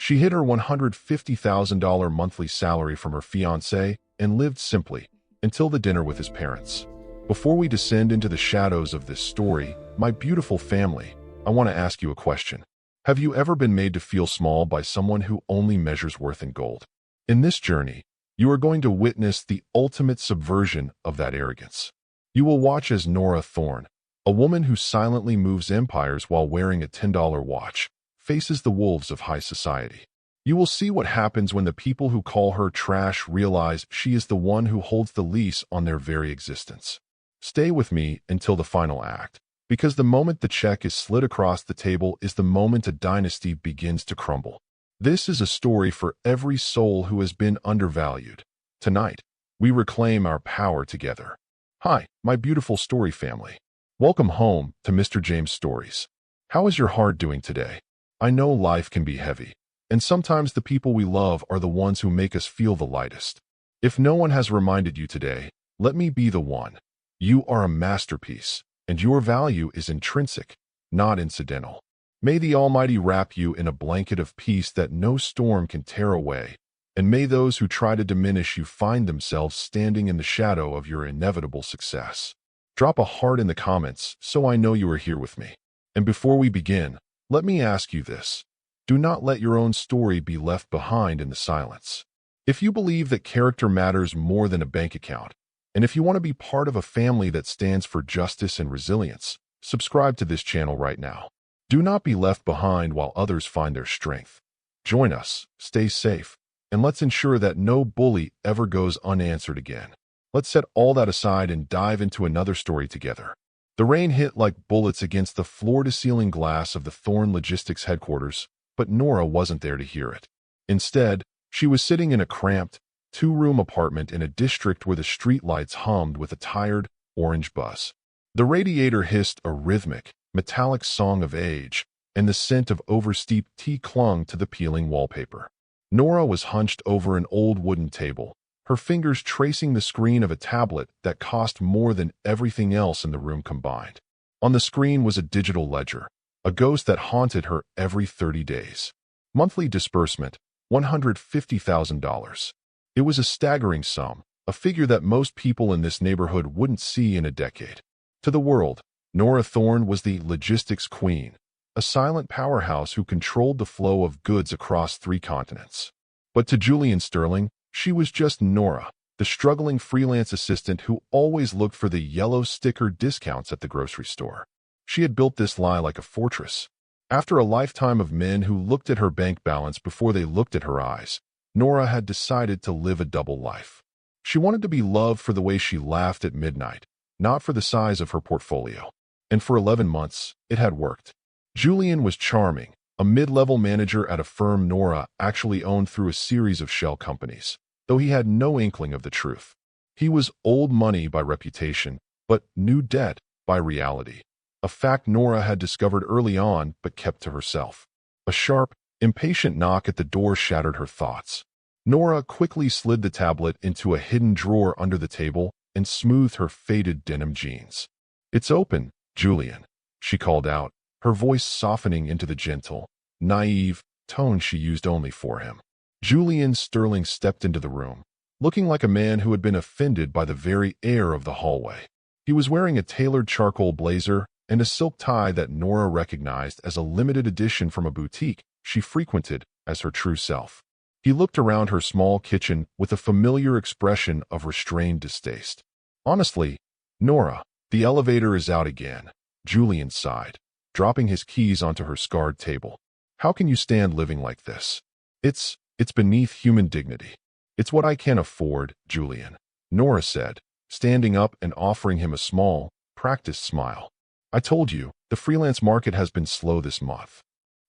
She hid her $150,000 monthly salary from her fiancé and lived simply until the dinner with his parents. Before we descend into the shadows of this story, my beautiful family, I want to ask you a question. Have you ever been made to feel small by someone who only measures worth in gold? In this journey, you are going to witness the ultimate subversion of that arrogance. You will watch as Nora Thorne, a woman who silently moves empires while wearing a $10 watch, faces the wolves of high society. You will see what happens when the people who call her trash realize she is the one who holds the lease on their very existence. Stay with me until the final act, because the moment the check is slid across the table is the moment a dynasty begins to crumble. This is a story for every soul who has been undervalued. Tonight, we reclaim our power together. Hi, my beautiful story family. Welcome home to Mr. James Stories. How is your heart doing today? I know life can be heavy, and sometimes the people we love are the ones who make us feel the lightest. If no one has reminded you today, let me be the one. You are a masterpiece, and your value is intrinsic, not incidental. May the Almighty wrap you in a blanket of peace that no storm can tear away, and may those who try to diminish you find themselves standing in the shadow of your inevitable success. Drop a heart in the comments so I know you are here with me. And before we begin, let me ask you this. Do not let your own story be left behind in the silence. If you believe that character matters more than a bank account, and if you want to be part of a family that stands for justice and resilience, subscribe to this channel right now. Do not be left behind while others find their strength. Join us, stay safe, and let's ensure that no bully ever goes unanswered again. Let's set all that aside and dive into another story together. The rain hit like bullets against the floor-to-ceiling glass of the Thorne Logistics headquarters, but Nora wasn't there to hear it. Instead, she was sitting in a cramped, two-room apartment in a district where the streetlights hummed with a tired, orange buzz. The radiator hissed a rhythmic, metallic song of age, and the scent of oversteeped tea clung to the peeling wallpaper. Nora was hunched over an old wooden table, her fingers tracing the screen of a tablet that cost more than everything else in the room combined. On the screen was a digital ledger, a ghost that haunted her every 30 days. Monthly disbursement, $150,000. It was a staggering sum, a figure that most people in this neighborhood wouldn't see in a decade. To the world, Nora Thorne was the logistics queen, a silent powerhouse who controlled the flow of goods across 3 continents. But to Julian Sterling, she was just Nora, the struggling freelance assistant who always looked for the yellow sticker discounts at the grocery store. She had built this lie like a fortress. After a lifetime of men who looked at her bank balance before they looked at her eyes, Nora had decided to live a double life. She wanted to be loved for the way she laughed at midnight, not for the size of her portfolio. And for 11 months, it had worked. Julian was charming, a mid-level manager at a firm Nora actually owned through a series of shell companies, though he had no inkling of the truth. He was old money by reputation, but new debt by reality, a fact Nora had discovered early on but kept to herself. A sharp, impatient knock at the door shattered her thoughts. Nora quickly slid the tablet into a hidden drawer under the table and smoothed her faded denim jeans. "It's open, Julian," she called out, her voice softening into the gentle, naive tone she used only for him. Julian Sterling stepped into the room, looking like a man who had been offended by the very air of the hallway. He was wearing a tailored charcoal blazer and a silk tie that Nora recognized as a limited edition from a boutique she frequented as her true self. He looked around her small kitchen with a familiar expression of restrained distaste. "Honestly, Nora, the elevator is out again," Julian sighed, dropping his keys onto her scarred table. "How can you stand living like this? It's beneath human dignity." "It's what I can afford, Julian," Nora said, standing up and offering him a small, practiced smile. "I told you, the freelance market has been slow this month."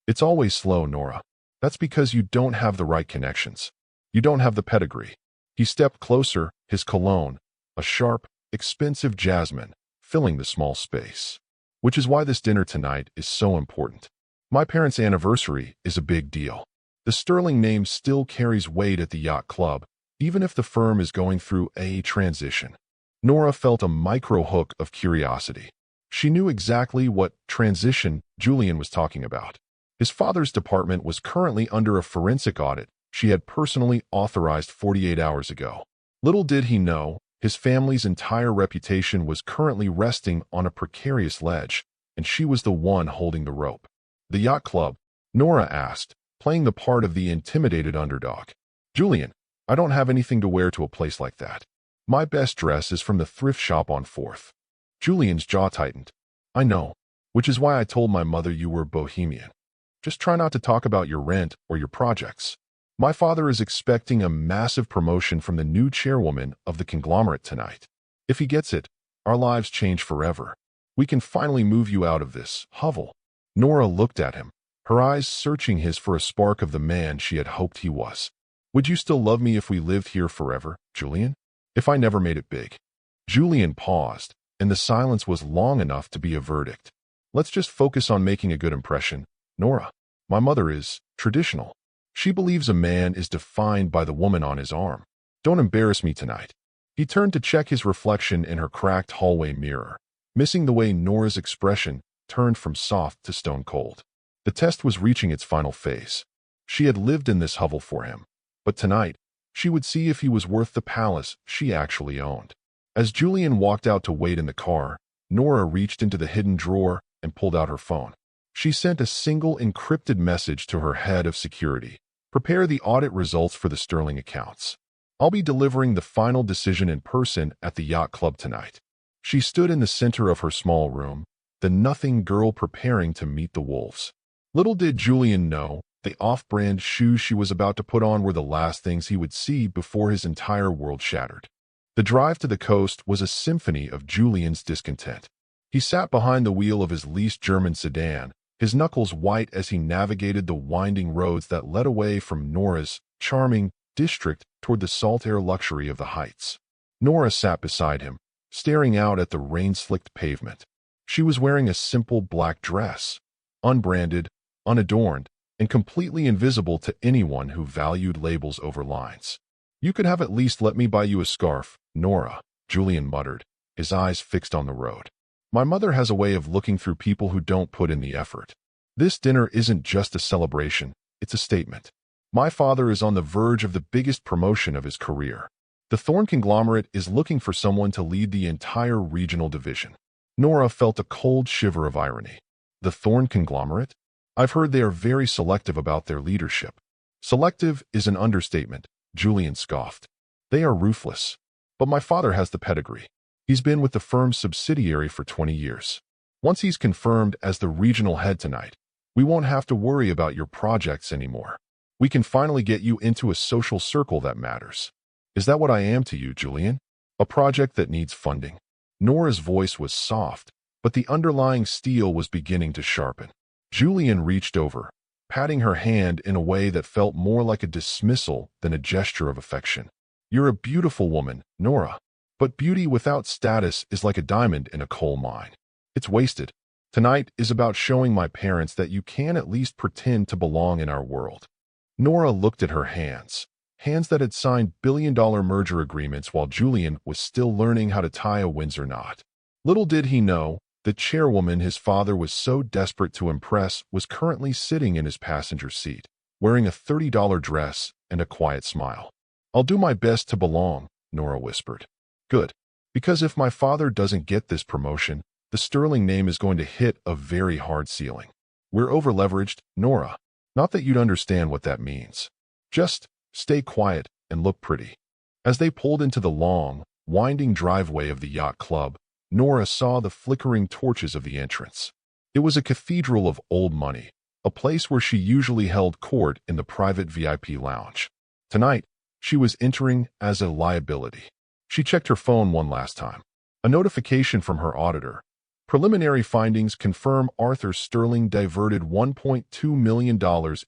"It's always slow, Nora. That's because you don't have the right connections. You don't have the pedigree." He stepped closer, his cologne, a sharp, expensive jasmine, filling the small space. "Which is why this dinner tonight is so important. My parents' anniversary is a big deal. The Sterling name still carries weight at the yacht club, even if the firm is going through a transition." Nora felt a micro hook of curiosity. She knew exactly what transition Julian was talking about. His father's department was currently under a forensic audit she had personally authorized 48 hours ago. Little did he know, his family's entire reputation was currently resting on a precarious ledge, and she was the one holding the rope. The yacht club? Nora asked, playing the part of the intimidated underdog. Julian, I don't have anything to wear to a place like that. My best dress is from the thrift shop on 4th. Julian's jaw tightened. I know, which is why I told my mother you were bohemian. Just try not to talk about your rent or your projects. My father is expecting a massive promotion from the new chairwoman of the conglomerate tonight. If he gets it, our lives change forever. We can finally move you out of this hovel. Nora looked at him, her eyes searching his for a spark of the man she had hoped he was. Would you still love me if we lived here forever, Julian? If I never made it big? Julian paused, and the silence was long enough to be a verdict. Let's just focus on making a good impression, Nora. My mother is traditional. She believes a man is defined by the woman on his arm. Don't embarrass me tonight. He turned to check his reflection in her cracked hallway mirror, missing the way Nora's expression turned from soft to stone cold. The test was reaching its final phase. She had lived in this hovel for him, but tonight, she would see if he was worth the palace she actually owned. As Julian walked out to wait in the car, Nora reached into the hidden drawer and pulled out her phone. She sent a single encrypted message to her head of security. Prepare the audit results for the Sterling accounts. I'll be delivering the final decision in person at the yacht club tonight. She stood in the center of her small room, the nothing girl preparing to meet the wolves. Little did Julian know, the off-brand shoes she was about to put on were the last things he would see before his entire world shattered. The drive to the coast was a symphony of Julian's discontent. He sat behind the wheel of his leased German sedan, his knuckles white as he navigated the winding roads that led away from Nora's charming district toward the salt-air luxury of the heights. Nora sat beside him, staring out at the rain-slicked pavement. She was wearing a simple black dress, unbranded, unadorned, and completely invisible to anyone who valued labels over lines. You could have at least let me buy you a scarf, Nora, Julian muttered, his eyes fixed on the road. My mother has a way of looking through people who don't put in the effort. This dinner isn't just a celebration, it's a statement. My father is on the verge of the biggest promotion of his career. The Thorn conglomerate is looking for someone to lead the entire regional division. Nora felt a cold shiver of irony. The Thorn conglomerate? I've heard they are very selective about their leadership. Selective is an understatement, Julian scoffed. They are ruthless. But my father has the pedigree. He's been with the firm's subsidiary for 20 years. Once he's confirmed as the regional head tonight, we won't have to worry about your projects anymore. We can finally get you into a social circle that matters. Is that what I am to you, Julian? A project that needs funding? Nora's voice was soft, but the underlying steel was beginning to sharpen. Julian reached over, patting her hand in a way that felt more like a dismissal than a gesture of affection. You're a beautiful woman, Nora. But beauty without status is like a diamond in a coal mine. It's wasted. Tonight is about showing my parents that you can at least pretend to belong in our world. Nora looked at her hands that had signed billion-dollar merger agreements while Julian was still learning how to tie a Windsor knot. Little did he know, the chairwoman his father was so desperate to impress was currently sitting in his passenger seat, wearing a $30 dress and a quiet smile. I'll do my best to belong, Nora whispered. Good. Because if my father doesn't get this promotion, the Sterling name is going to hit a very hard ceiling. We're over-leveraged, Nora. Not that you'd understand what that means. Just stay quiet and look pretty. As they pulled into the long, winding driveway of the yacht club, Nora saw the flickering torches of the entrance. It was a cathedral of old money, a place where she usually held court in the private VIP lounge. Tonight, she was entering as a liability. She checked her phone one last time. A notification from her auditor. Preliminary findings confirm Arthur Sterling diverted $1.2 million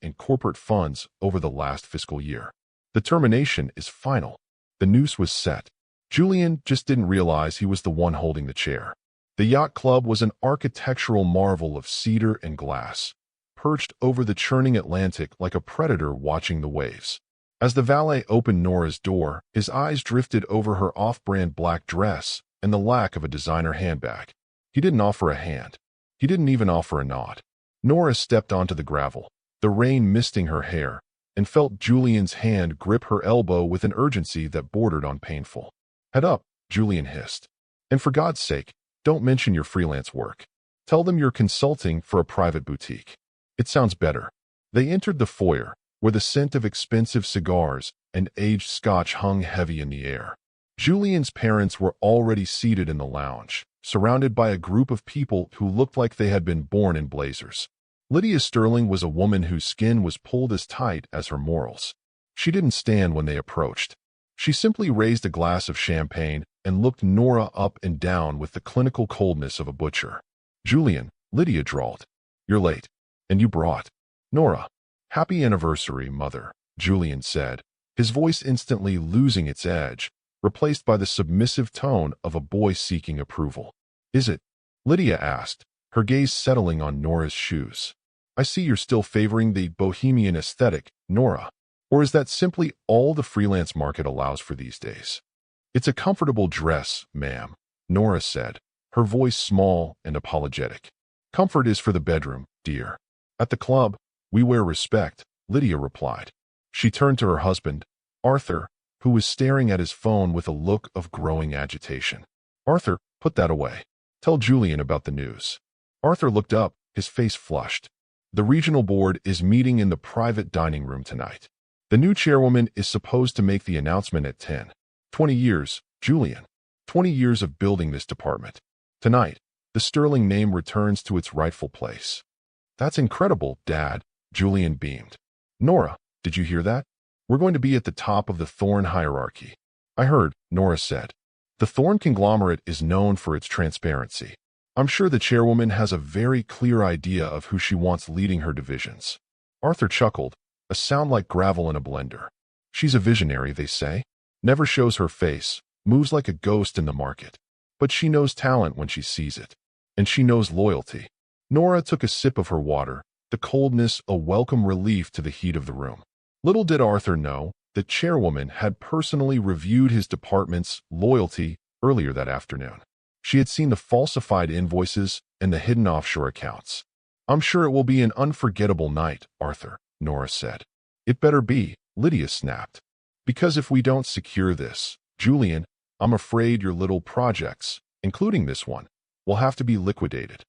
in corporate funds over the last fiscal year. The termination is final. The noose was set. Julian just didn't realize he was the one holding the chair. The yacht club was an architectural marvel of cedar and glass, perched over the churning Atlantic like a predator watching the waves. As the valet opened Nora's door, his eyes drifted over her off-brand black dress and the lack of a designer handbag. He didn't offer a hand. He didn't even offer a nod. Nora stepped onto the gravel, the rain misting her hair, and felt Julian's hand grip her elbow with an urgency that bordered on painful. "Head up," Julian hissed. "And for God's sake, don't mention your freelance work. Tell them you're consulting for a private boutique. It sounds better." They entered the foyer, where the scent of expensive cigars and aged scotch hung heavy in the air. Julian's parents were already seated in the lounge, surrounded by a group of people who looked like they had been born in blazers. Lydia Sterling was a woman whose skin was pulled as tight as her morals. She didn't stand when they approached. She simply raised a glass of champagne and looked Nora up and down with the clinical coldness of a butcher. "Julian," Lydia drawled, "you're late. And you brought—" "Nora." "Happy anniversary, Mother," Julian said, his voice instantly losing its edge, replaced by the submissive tone of a boy seeking approval. "Is it?" Lydia asked, her gaze settling on Nora's shoes. "I see you're still favoring the bohemian aesthetic, Nora. Or is that simply all the freelance market allows for these days?" "It's a comfortable dress, ma'am," Nora said, her voice small and apologetic. "Comfort is for the bedroom, dear. At the club, we wear respect," Lydia replied. She turned to her husband, Arthur, who was staring at his phone with a look of growing agitation. "Arthur, put that away. Tell Julian about the news." Arthur looked up, his face flushed. "The regional board is meeting in the private dining room tonight. The new chairwoman is supposed to make the announcement at 10. 20 years, Julian. 20 years of building this department. Tonight, the Sterling name returns to its rightful place." "That's incredible, Dad," Julian beamed. "Nora, did you hear that? We're going to be at the top of the Thorne hierarchy." "I heard," Nora said. "The Thorne conglomerate is known for its transparency. I'm sure the chairwoman has a very clear idea of who she wants leading her divisions." Arthur chuckled, a sound like gravel in a blender. "She's a visionary, they say. Never shows her face, moves like a ghost in the market. But she knows talent when she sees it. And she knows loyalty." Nora took a sip of her water, the coldness a welcome relief to the heat of the room. Little did Arthur know, the chairwoman had personally reviewed his department's loyalty earlier that afternoon. She had seen the falsified invoices and the hidden offshore accounts. "I'm sure it will be an unforgettable night, Arthur," Nora said. "It better be," Lydia snapped. "Because if we don't secure this, Julian, I'm afraid your little projects, including this one, will have to be liquidated."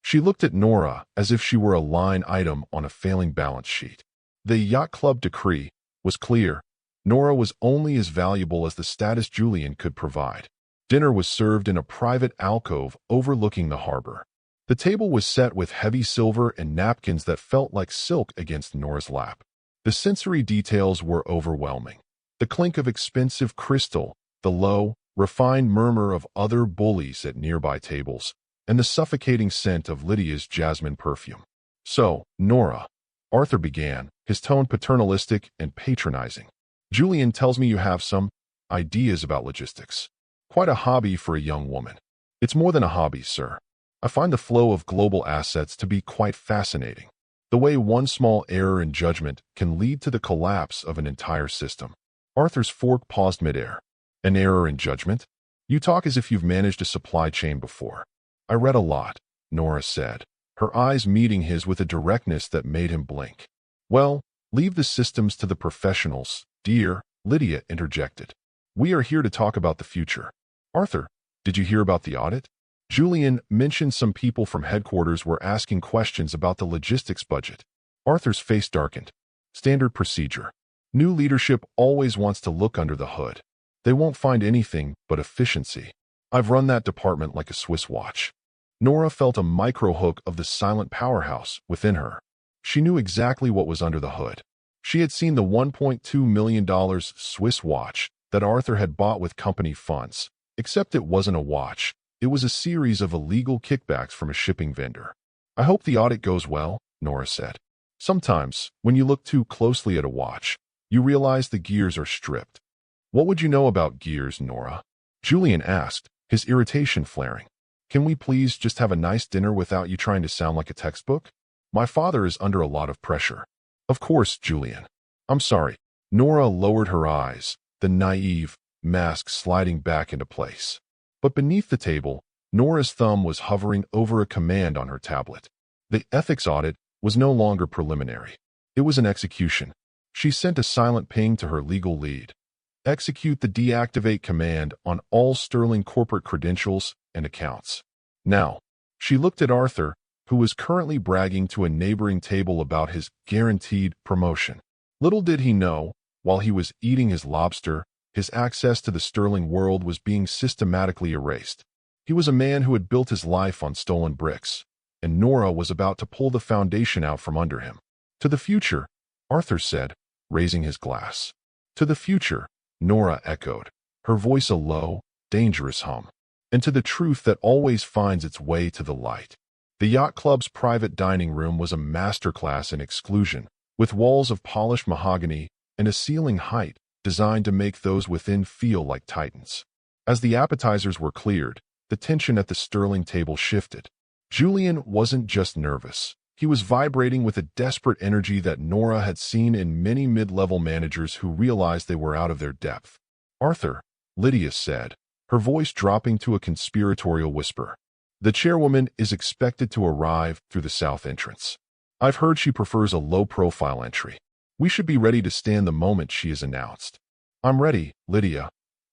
She looked at Nora as if she were a line item on a failing balance sheet. The yacht club decree was clear. Nora was only as valuable as the status Julian could provide. Dinner was served in a private alcove overlooking the harbor. The table was set with heavy silver and napkins that felt like silk against Nora's lap. The sensory details were overwhelming. The clink of expensive crystal, the low, refined murmur of other bullies at nearby tables, and the suffocating scent of Lydia's jasmine perfume. "So, Nora," Arthur began, his tone paternalistic and patronizing. "Julian tells me you have some ideas about logistics. Quite a hobby for a young woman." "It's more than a hobby, sir. I find the flow of global assets to be quite fascinating. The way one small error in judgment can lead to the collapse of an entire system." Arthur's fork paused midair. "An error in judgment? You talk as if you've managed a supply chain before." "I read a lot," Nora said, her eyes meeting his with a directness that made him blink. "Well, leave the systems to the professionals, dear," Lydia interjected. "We are here to talk about the future." "Arthur, did you hear about the audit?" Julian mentioned some people from headquarters were asking questions about the logistics budget. Arthur's face darkened. "Standard procedure. New leadership always wants to look under the hood. They won't find anything but efficiency. I've run that department like a Swiss watch." Nora felt a micro-hook of the silent powerhouse within her. She knew exactly what was under the hood. She had seen the $1.2 million Swiss watch that Arthur had bought with company funds, except it wasn't a watch. It was a series of illegal kickbacks from a shipping vendor. "I hope the audit goes well," Nora said. "Sometimes, when you look too closely at a watch, you realize the gears are stripped." "What would you know about gears, Nora?" Julian asked, his irritation flaring. "Can we please just have a nice dinner without you trying to sound like a textbook? My father is under a lot of pressure." "Of course, Julian. I'm sorry." Nora lowered her eyes, the naive mask sliding back into place. But beneath the table, Nora's thumb was hovering over a command on her tablet. "The ethics audit was no longer preliminary. It was an execution. She sent a silent ping to her legal lead. Execute the deactivate command on all Sterling corporate credentials and accounts. Now, she looked at Arthur, who was currently bragging to a neighboring table about his guaranteed promotion. Little did he know, while he was eating his lobster, his access to the Sterling world was being systematically erased. He was a man who had built his life on stolen bricks, and Nora was about to pull the foundation out from under him. To the future, Arthur said, raising his glass. To the future, Nora echoed, her voice a low, dangerous hum. And to the truth that always finds its way to the light. The yacht club's private dining room was a masterclass in exclusion, with walls of polished mahogany and a ceiling height designed to make those within feel like titans. As the appetizers were cleared, the tension at the Sterling table shifted. Julian wasn't just nervous. He was vibrating with a desperate energy that Nora had seen in many mid-level managers who realized they were out of their depth. Arthur, Lydia said, her voice dropping to a conspiratorial whisper. The chairwoman is expected to arrive through the south entrance. I've heard she prefers a low-profile entry. We should be ready to stand the moment she is announced. I'm ready, Lydia,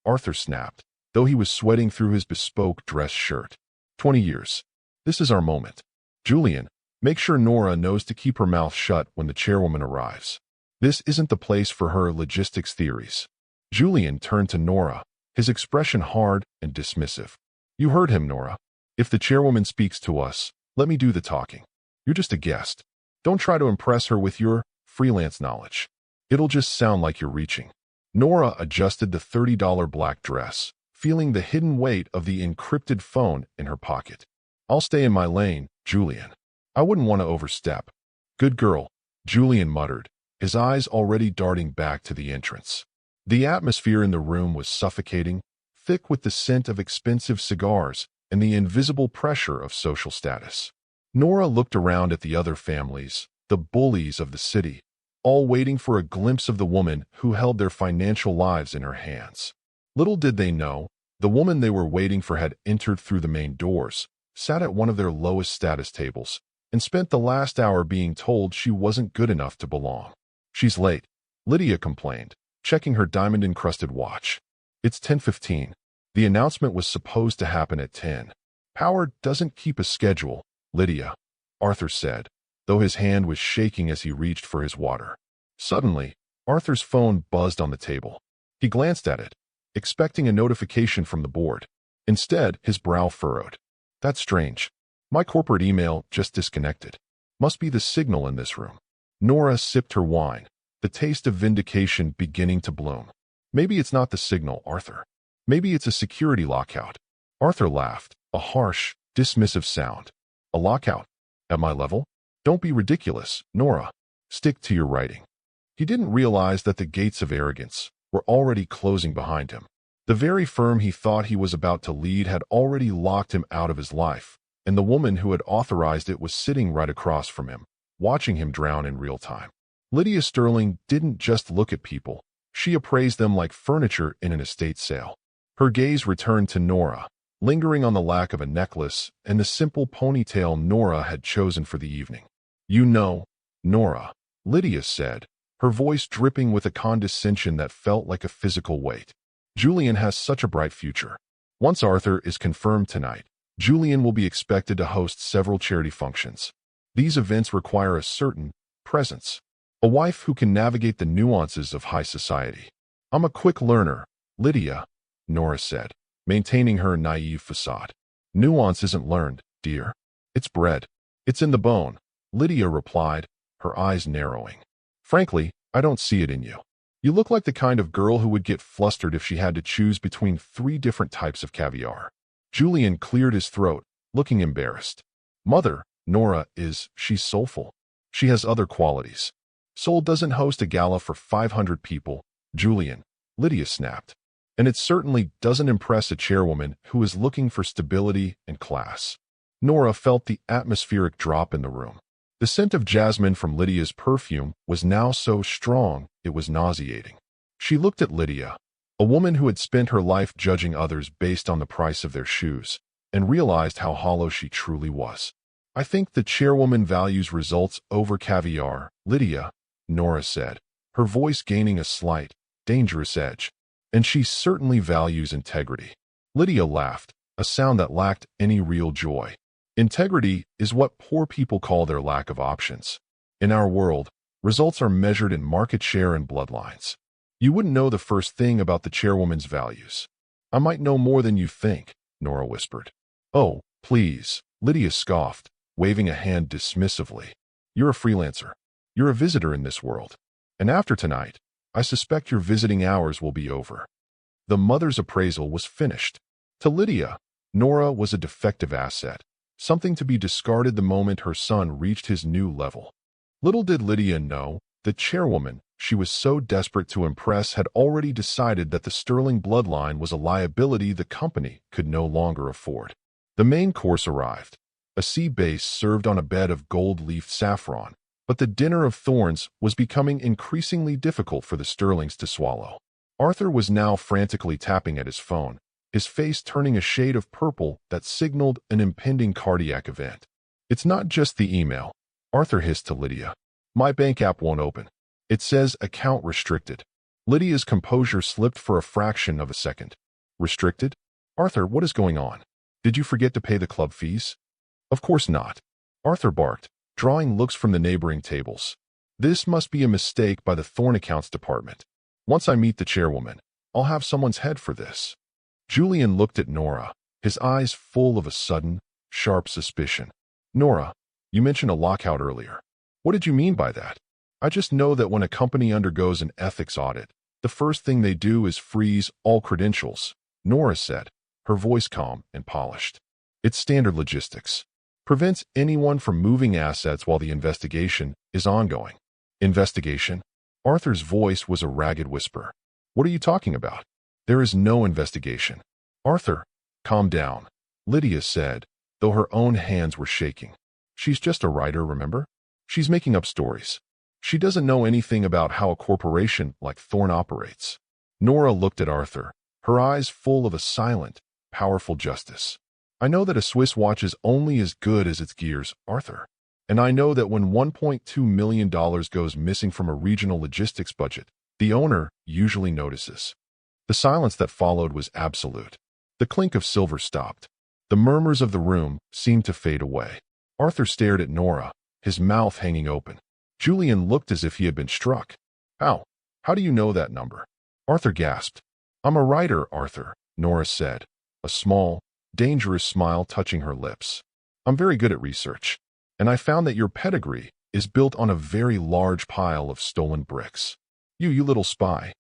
Arthur snapped, though he was sweating through his bespoke dress shirt. 20 years. This is our moment. Julian, make sure Nora knows to keep her mouth shut when the chairwoman arrives. This isn't the place for her logistics theories. Julian turned to Nora, his expression hard and dismissive. You heard him, Nora. If the chairwoman speaks to us, let me do the talking. You're just a guest. Don't try to impress her with your freelance knowledge. It'll just sound like you're reaching. Nora adjusted the $30 black dress, feeling the hidden weight of the encrypted phone in her pocket. I'll stay in my lane, Julian. I wouldn't want to overstep. Good girl, Julian muttered, his eyes already darting back to the entrance. The atmosphere in the room was suffocating, thick with the scent of expensive cigars and the invisible pressure of social status. Nora looked around at the other families, the bullies of the city, all waiting for a glimpse of the woman who held their financial lives in her hands. Little did they know, the woman they were waiting for had entered through the main doors, sat at one of their lowest status tables, and spent the last hour being told she wasn't good enough to belong. She's late, Lydia complained, checking her diamond-encrusted watch. It's 10:15. The announcement was supposed to happen at 10. Power doesn't keep a schedule, Lydia, Arthur said, though his hand was shaking as he reached for his water. Suddenly, Arthur's phone buzzed on the table. He glanced at it, expecting a notification from the board. Instead, his brow furrowed. That's strange. My corporate email just disconnected. Must be the signal in this room. Nora sipped her wine, the taste of vindication beginning to bloom. Maybe it's not the signal, Arthur. Maybe it's a security lockout. Arthur laughed, a harsh, dismissive sound. A lockout? At my level? Don't be ridiculous, Nora. Stick to your writing. He didn't realize that the gates of arrogance were already closing behind him. The very firm he thought he was about to lead had already locked him out of his life, and the woman who had authorized it was sitting right across from him, watching him drown in real time. Lydia Sterling didn't just look at people. She appraised them like furniture in an estate sale. Her gaze returned to Nora, lingering on the lack of a necklace and the simple ponytail Nora had chosen for the evening. You know, Nora, Lydia said, her voice dripping with a condescension that felt like a physical weight. Julian has such a bright future. Once Arthur is confirmed tonight, Julian will be expected to host several charity functions. These events require a certain presence, a wife who can navigate the nuances of high society. I'm a quick learner, Lydia, Nora said, maintaining her naive facade. Nuance isn't learned, dear. It's bred. It's in the bone, Lydia replied, her eyes narrowing. Frankly, I don't see it in you. You look like the kind of girl who would get flustered if she had to choose between 3 different types of caviar. Julian cleared his throat, looking embarrassed. Mother, Nora she's soulful. She has other qualities. Soul doesn't host a gala for 500 people, Julian, Lydia snapped. And it certainly doesn't impress a chairwoman who is looking for stability and class. Nora felt the atmospheric drop in the room. The scent of jasmine from Lydia's perfume was now so strong it was nauseating. She looked at Lydia, a woman who had spent her life judging others based on the price of their shoes, and realized how hollow she truly was. I think the chairwoman values results over caviar, Lydia, Nora said, her voice gaining a slight, dangerous edge. And she certainly values integrity. Lydia laughed, a sound that lacked any real joy. Integrity is what poor people call their lack of options. In our world, results are measured in market share and bloodlines. You wouldn't know the first thing about the chairwoman's values. I might know more than you think, Nora whispered. Oh, please, Lydia scoffed, waving a hand dismissively. You're a freelancer. You're a visitor in this world. And after tonight, I suspect your visiting hours will be over. The mother's appraisal was finished. To Lydia, Nora was a defective asset, something to be discarded the moment her son reached his new level. Little did Lydia know, the chairwoman she was so desperate to impress had already decided that the Sterling bloodline was a liability the company could no longer afford. The main course arrived, a sea base served on a bed of gold-leafed saffron, but the dinner of thorns was becoming increasingly difficult for the Sterlings to swallow. Arthur was now frantically tapping at his phone, his face turning a shade of purple that signaled an impending cardiac event. It's not just the email, Arthur hissed to Lydia. My bank app won't open. It says account restricted. Lydia's composure slipped for a fraction of a second. Restricted? Arthur, what is going on? Did you forget to pay the club fees? Of course not. Arthur barked, drawing looks from the neighboring tables. This must be a mistake by the Thorn Accounts department. Once I meet the chairwoman, I'll have someone's head for this. Julian looked at Nora, his eyes full of a sudden, sharp suspicion. Nora, you mentioned a lockout earlier. What did you mean by that? I just know that when a company undergoes an ethics audit, the first thing they do is freeze all credentials, Nora said, her voice calm and polished. It's standard logistics. Prevents anyone from moving assets while the investigation is ongoing. Investigation? Arthur's voice was a ragged whisper. What are you talking about? There is no investigation. Arthur, calm down, Lydia said, though her own hands were shaking. She's just a writer, remember? She's making up stories. She doesn't know anything about how a corporation like Thorn operates. Nora looked at Arthur, her eyes full of a silent, powerful justice. I know that a Swiss watch is only as good as its gears, Arthur. And I know that when $1.2 million goes missing from a regional logistics budget, the owner usually notices. The silence that followed was absolute. The clink of silver stopped. The murmurs of the room seemed to fade away. Arthur stared at Nora, his mouth hanging open. Julian looked as if he had been struck. How? How do you know that number? Arthur gasped. I'm a writer, Arthur, Nora said, a small, dangerous smile touching her lips. I'm very good at research, and I found that your pedigree is built on a very large pile of stolen bricks. You little spy.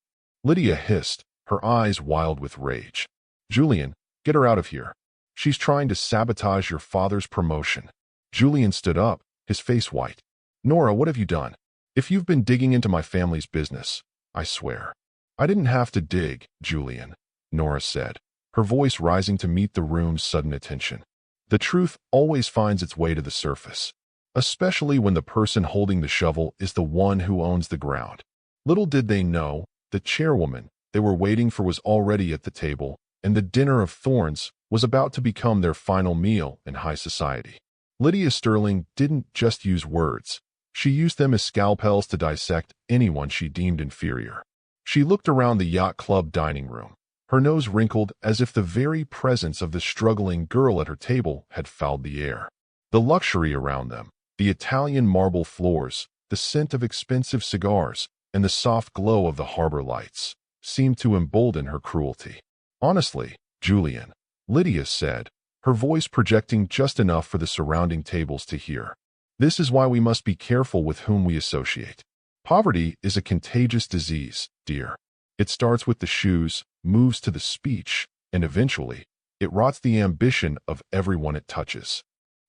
Lydia hissed, her eyes wild with rage. Julian, get her out of here. She's trying to sabotage your father's promotion. Julian stood up, his face white. Nora, what have you done? If you've been digging into my family's business, I swear. I didn't have to dig, Julian, Nora said, her voice rising to meet the room's sudden attention. The truth always finds its way to the surface, especially when the person holding the shovel is the one who owns the ground. Little did they know, the chairwoman they were waiting for was already at the table, and the dinner of thorns was about to become their final meal in high society. Lydia Sterling didn't just use words. She used them as scalpels to dissect anyone she deemed inferior. She looked around the yacht club dining room, her nose wrinkled as if the very presence of the struggling girl at her table had fouled the air. The luxury around them, the Italian marble floors, the scent of expensive cigars, and the soft glow of the harbor lights, seemed to embolden her cruelty. Honestly, Julian, Lydia said, her voice projecting just enough for the surrounding tables to hear. This is why we must be careful with whom we associate. Poverty is a contagious disease, dear. It starts with the shoes, moves to the speech, and eventually, it rots the ambition of everyone it touches.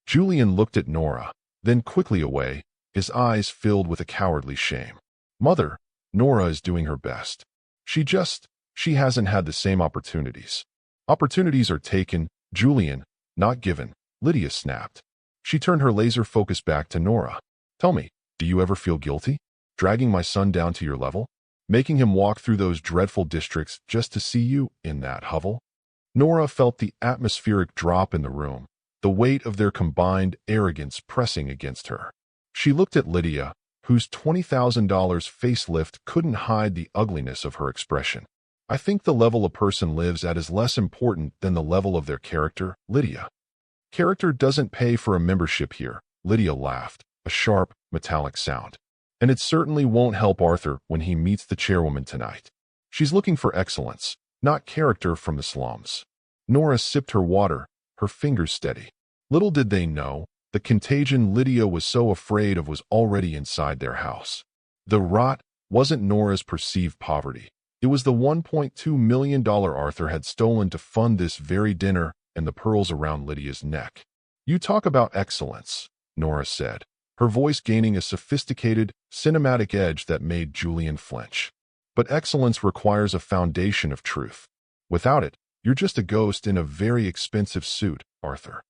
Julian looked at Nora, then quickly away, his eyes filled with a cowardly shame. Mother, Nora is doing her best. She hasn't had the same opportunities. Opportunities are taken, Julian, not given, Lydia snapped. She turned her laser focus back to Nora. Tell me, do you ever feel guilty? Dragging my son down to your level? Making him walk through those dreadful districts just to see you in that hovel? Nora felt the atmospheric drop in the room, the weight of their combined arrogance pressing against her. She looked at Lydia, whose $20,000 facelift couldn't hide the ugliness of her expression. I think the level a person lives at is less important than the level of their character, Lydia. Character doesn't pay for a membership here, Lydia laughed, a sharp, metallic sound. And it certainly won't help Arthur when he meets the chairwoman tonight. She's looking for excellence, not character from the slums. Nora sipped her water, her fingers steady. Little did they know, the contagion Lydia was so afraid of was already inside their house. The rot wasn't Nora's perceived poverty. It was the $1.2 million Arthur had stolen to fund this very dinner and the pearls around Lydia's neck. You talk about excellence, Nora said, her voice gaining a sophisticated, cinematic edge that made Julian flinch. But excellence requires a foundation of truth. Without it, you're just a ghost in a very expensive suit, Arthur.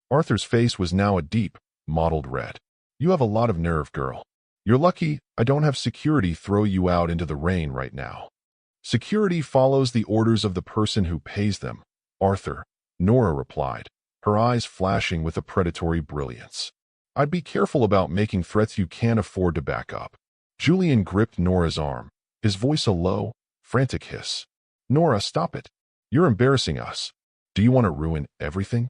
Arthur's face was now a deep, mottled red. You have a lot of nerve, girl. You're lucky I don't have security throw you out into the rain right now. Security follows the orders of the person who pays them, Arthur, Nora replied, her eyes flashing with a predatory brilliance. I'd be careful about making threats you can't afford to back up. Julian gripped Nora's arm, his voice a low, frantic hiss. Nora, stop it. You're embarrassing us. Do you want to ruin everything?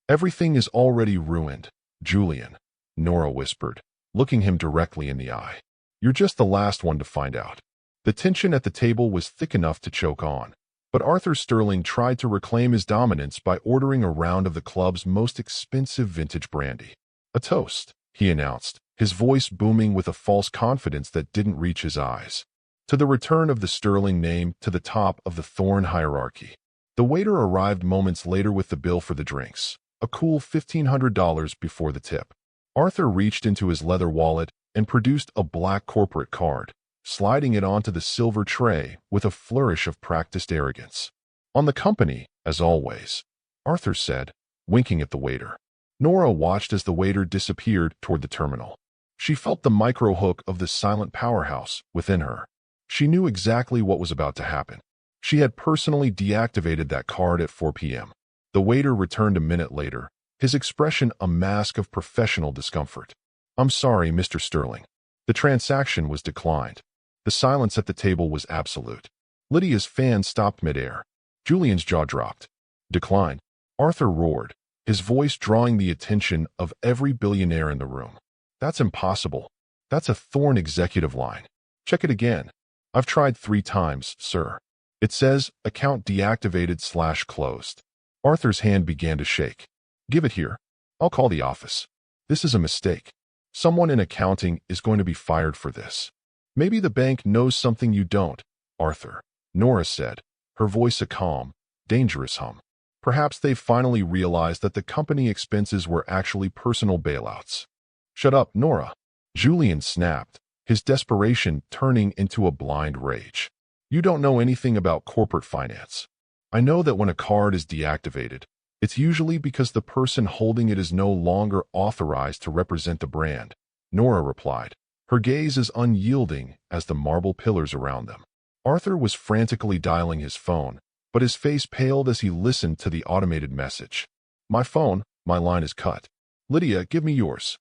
Everything is already ruined, Julian, Nora whispered, looking him directly in the eye. You're just the last one to find out. The tension at the table was thick enough to choke on, but Arthur Sterling tried to reclaim his dominance by ordering a round of the club's most expensive vintage brandy. A toast, he announced, his voice booming with a false confidence that didn't reach his eyes. To the return of the Sterling name to the top of the Thorne hierarchy. The waiter arrived moments later with the bill for the drinks, a cool $1,500 before the tip. Arthur reached into his leather wallet and produced a black corporate card, sliding it onto the silver tray with a flourish of practiced arrogance. On the company, as always, Arthur said, winking at the waiter. Nora watched as the waiter disappeared toward the terminal. She felt the micro-hook of the silent powerhouse within her. She knew exactly what was about to happen. She had personally deactivated that card at 4 p.m. The waiter returned a minute later, his expression a mask of professional discomfort. I'm sorry, Mr. Sterling. The transaction was declined. The silence at the table was absolute. Lydia's fan stopped midair. Julian's jaw dropped. Declined? Arthur roared, his voice drawing the attention of every billionaire in the room. That's impossible. That's a Thorne executive line. Check it again. I've tried 3 times, sir. It says, account deactivated/closed. Arthur's hand began to shake. Give it here. I'll call the office. This is a mistake. Someone in accounting is going to be fired for this. Maybe the bank knows something you don't, Arthur, Nora said, her voice a calm, dangerous hum. Perhaps they've finally realized that the company expenses were actually personal bailouts. Shut up, Nora. Julian snapped, his desperation turning into a blind rage. You don't know anything about corporate finance. I know that when a card is deactivated, it's usually because the person holding it is no longer authorized to represent the brand, Nora replied, her gaze as unyielding as the marble pillars around them. Arthur was frantically dialing his phone, but his face paled as he listened to the automated message. My phone, my line is cut. Lydia, give me yours.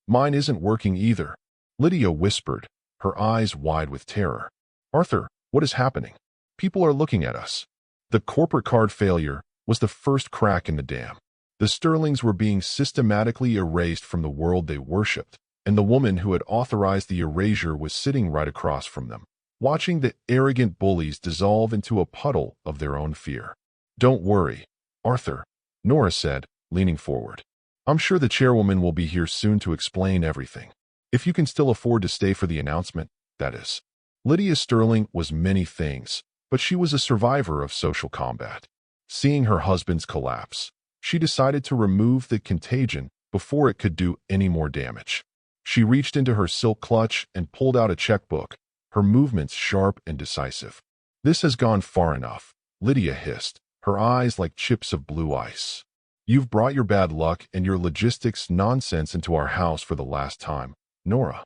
Mine isn't working either, Lydia whispered, her eyes wide with terror. Arthur, what is happening? People are looking at us. The corporate card failure was the first crack in the dam. The Sterlings were being systematically erased from the world they worshipped, and the woman who had authorized the erasure was sitting right across from them, watching the arrogant bullies dissolve into a puddle of their own fear. Don't worry, Arthur, Nora said, leaning forward. I'm sure the chairwoman will be here soon to explain everything. If you can still afford to stay for the announcement, that is. Lydia Sterling was many things, but she was a survivor of social combat. Seeing her husband's collapse, she decided to remove the contagion before it could do any more damage. She reached into her silk clutch and pulled out a checkbook, her movements sharp and decisive. This has gone far enough, Lydia hissed, her eyes like chips of blue ice. You've brought your bad luck and your logistics nonsense into our house for the last time, Nora.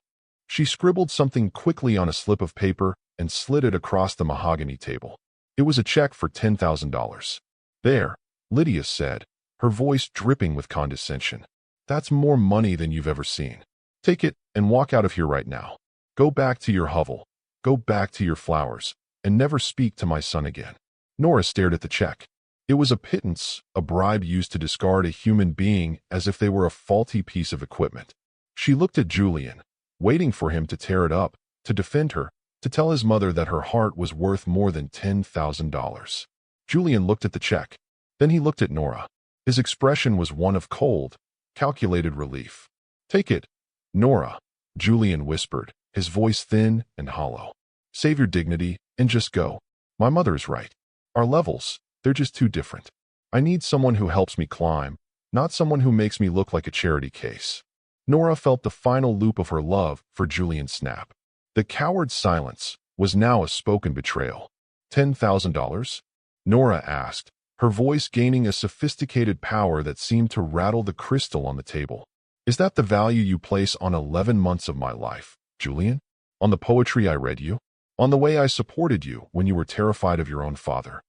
She scribbled something quickly on a slip of paper and slid it across the mahogany table. It was a check for $10,000. There, Lydia said, her voice dripping with condescension. That's more money than you've ever seen. Take it and walk out of here right now. Go back to your hovel. Go back to your flowers, and never speak to my son again. Nora stared at the check. It was a pittance, a bribe used to discard a human being as if they were a faulty piece of equipment. She looked at Julian, waiting for him to tear it up, to defend her, to tell his mother that her heart was worth more than $10,000. Julian looked at the check. Then he looked at Nora. His expression was one of cold, calculated relief. Take it, Nora, Julian whispered, his voice thin and hollow. Save your dignity and just go. My mother is right. Our levels, they're just too different. I need someone who helps me climb, not someone who makes me look like a charity case. Nora felt the final loop of her love for Julian snap. The coward's silence was now a spoken betrayal. $10,000? Nora asked, her voice gaining a sophisticated power that seemed to rattle the crystal on the table. Is that the value you place on 11 months of my life, Julian? On the poetry I read you? On the way I supported you when you were terrified of your own father?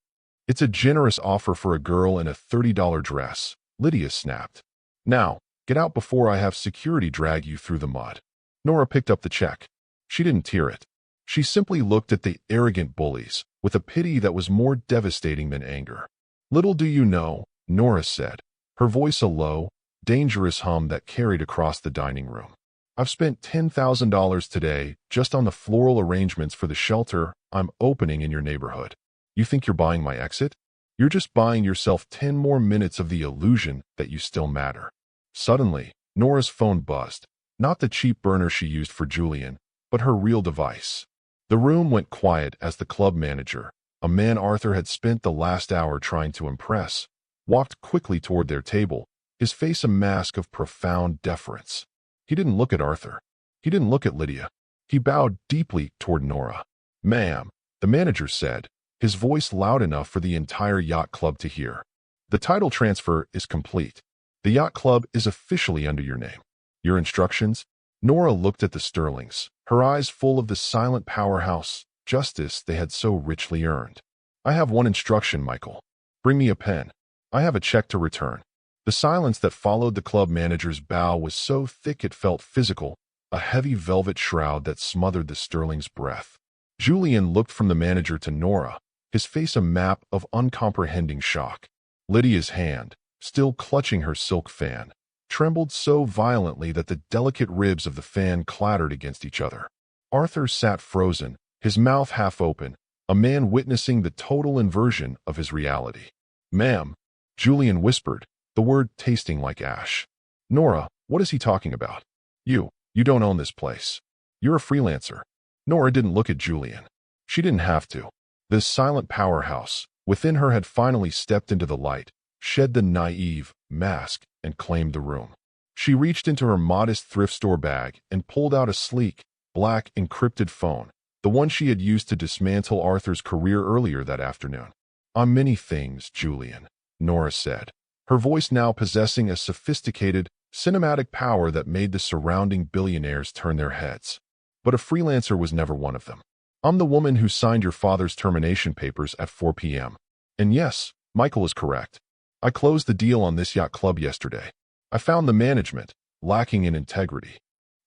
It's a generous offer for a girl in a $30 dress, Lydia snapped. Now, get out before I have security drag you through the mud. Nora picked up the check. She didn't tear it. She simply looked at the arrogant bullies with a pity that was more devastating than anger. Little do you know, Nora said, her voice a low, dangerous hum that carried across the dining room. I've spent $10,000 today just on the floral arrangements for the shelter I'm opening in your neighborhood. You think you're buying my exit? You're just buying yourself 10 more minutes of the illusion that you still matter. Suddenly, Nora's phone buzzed, not the cheap burner she used for Julian, but her real device. The room went quiet as the club manager, a man Arthur had spent the last hour trying to impress, walked quickly toward their table, his face a mask of profound deference. He didn't look at Arthur. He didn't look at Lydia. He bowed deeply toward Nora. Ma'am, the manager said, his voice loud enough for the entire yacht club to hear. The title transfer is complete. The yacht club is officially under your name. Your instructions? Nora looked at the Sterlings, her eyes full of the silent powerhouse justice they had so richly earned. I have one instruction, Michael. Bring me a pen. I have a check to return. The silence that followed the club manager's bow was so thick it felt physical, a heavy velvet shroud that smothered the Sterling's breath. Julian looked from the manager to Nora, his face a map of uncomprehending shock. Lydia's hand, still clutching her silk fan, trembled so violently that the delicate ribs of the fan clattered against each other. Arthur sat frozen, his mouth half open, a man witnessing the total inversion of his reality. Ma'am, Julian whispered, the word tasting like ash. Nora, what is he talking about? You don't own this place. You're a freelancer. Nora didn't look at Julian. She didn't have to. This silent powerhouse within her had finally stepped into the light, shed the naive mask, and claimed the room. She reached into her modest thrift store bag and pulled out a sleek, black, encrypted phone, the one she had used to dismantle Arthur's career earlier that afternoon. I'm many things, Julian, Nora said, her voice now possessing a sophisticated, cinematic power that made the surrounding billionaires turn their heads. But a freelancer was never one of them. I'm the woman who signed your father's termination papers at 4 p.m. And yes, Michael is correct. I closed the deal on this yacht club yesterday. I found the management lacking in integrity.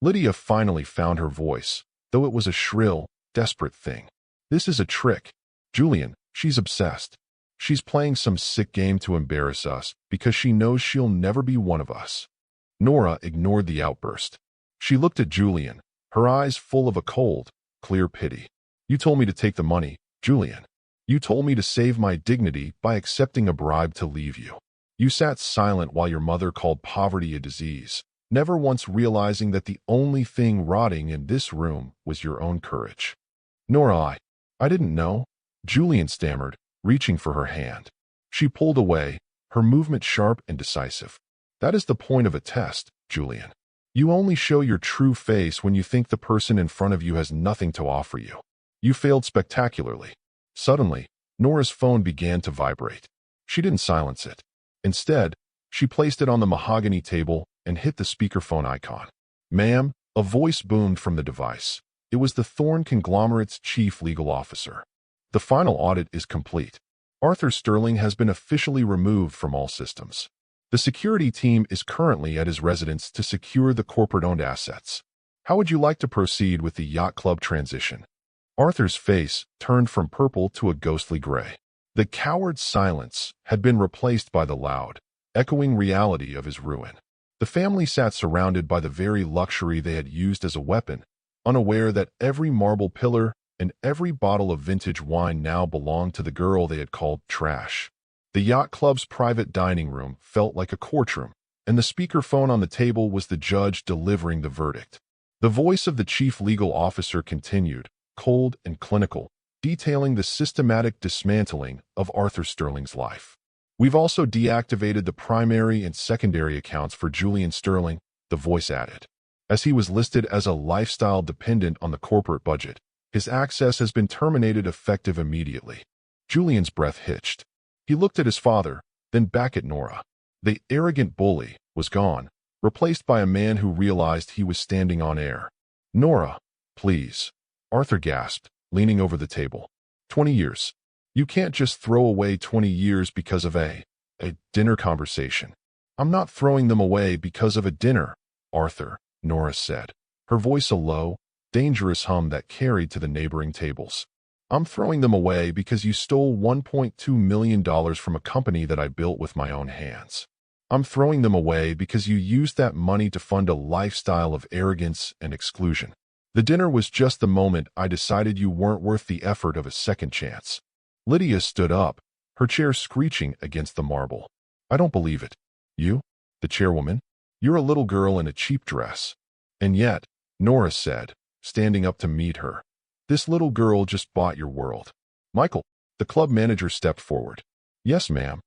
Lydia finally found her voice, though it was a shrill, desperate thing. This is a trick. Julian, she's obsessed. She's playing some sick game to embarrass us because she knows she'll never be one of us. Nora ignored the outburst. She looked at Julian, her eyes full of a cold, clear pity. You told me to take the money, Julian. You told me to save my dignity by accepting a bribe to leave you. You sat silent while your mother called poverty a disease, never once realizing that the only thing rotting in this room was your own courage. Nora, I didn't know, Julian stammered, reaching for her hand. She pulled away, her movement sharp and decisive. That is the point of a test, Julian. You only show your true face when you think the person in front of you has nothing to offer you. You failed spectacularly. Suddenly, Nora's phone began to vibrate. She didn't silence it. Instead, she placed it on the mahogany table and hit the speakerphone icon. Ma'am, a voice boomed from the device. It was the Thorne conglomerate's chief legal officer. The final audit is complete. Arthur Sterling has been officially removed from all systems. The security team is currently at his residence to secure the corporate-owned assets. How would you like to proceed with the yacht club transition? Arthur's face turned from purple to a ghostly gray. The coward's silence had been replaced by the loud, echoing reality of his ruin. The family sat surrounded by the very luxury they had used as a weapon, unaware that every marble pillar and every bottle of vintage wine now belonged to the girl they had called trash. The yacht club's private dining room felt like a courtroom, and the speakerphone on the table was the judge delivering the verdict. The voice of the chief legal officer continued, cold and clinical, detailing the systematic dismantling of Arthur Sterling's life. We've also deactivated the primary and secondary accounts for Julian Sterling, the voice added. As he was listed as a lifestyle dependent on the corporate budget, his access has been terminated effective immediately. Julian's breath hitched. He looked at his father, then back at Nora. The arrogant bully was gone, replaced by a man who realized he was standing on air. Nora, please. Arthur gasped, leaning over the table. 20 years. You can't just throw away 20 years because of a dinner conversation. I'm not throwing them away because of a dinner, Arthur, Nora said, her voice a low, dangerous hum that carried to the neighboring tables. I'm throwing them away because you stole $1.2 million from a company that I built with my own hands. I'm throwing them away because you used that money to fund a lifestyle of arrogance and exclusion. The dinner was just the moment I decided you weren't worth the effort of a second chance. Lydia stood up, her chair screeching against the marble. I don't believe it. You, the chairwoman? You're a little girl in a cheap dress. And yet, Nora said, standing up to meet her, this little girl just bought your world. Michael, the club manager stepped forward. Yes, ma'am.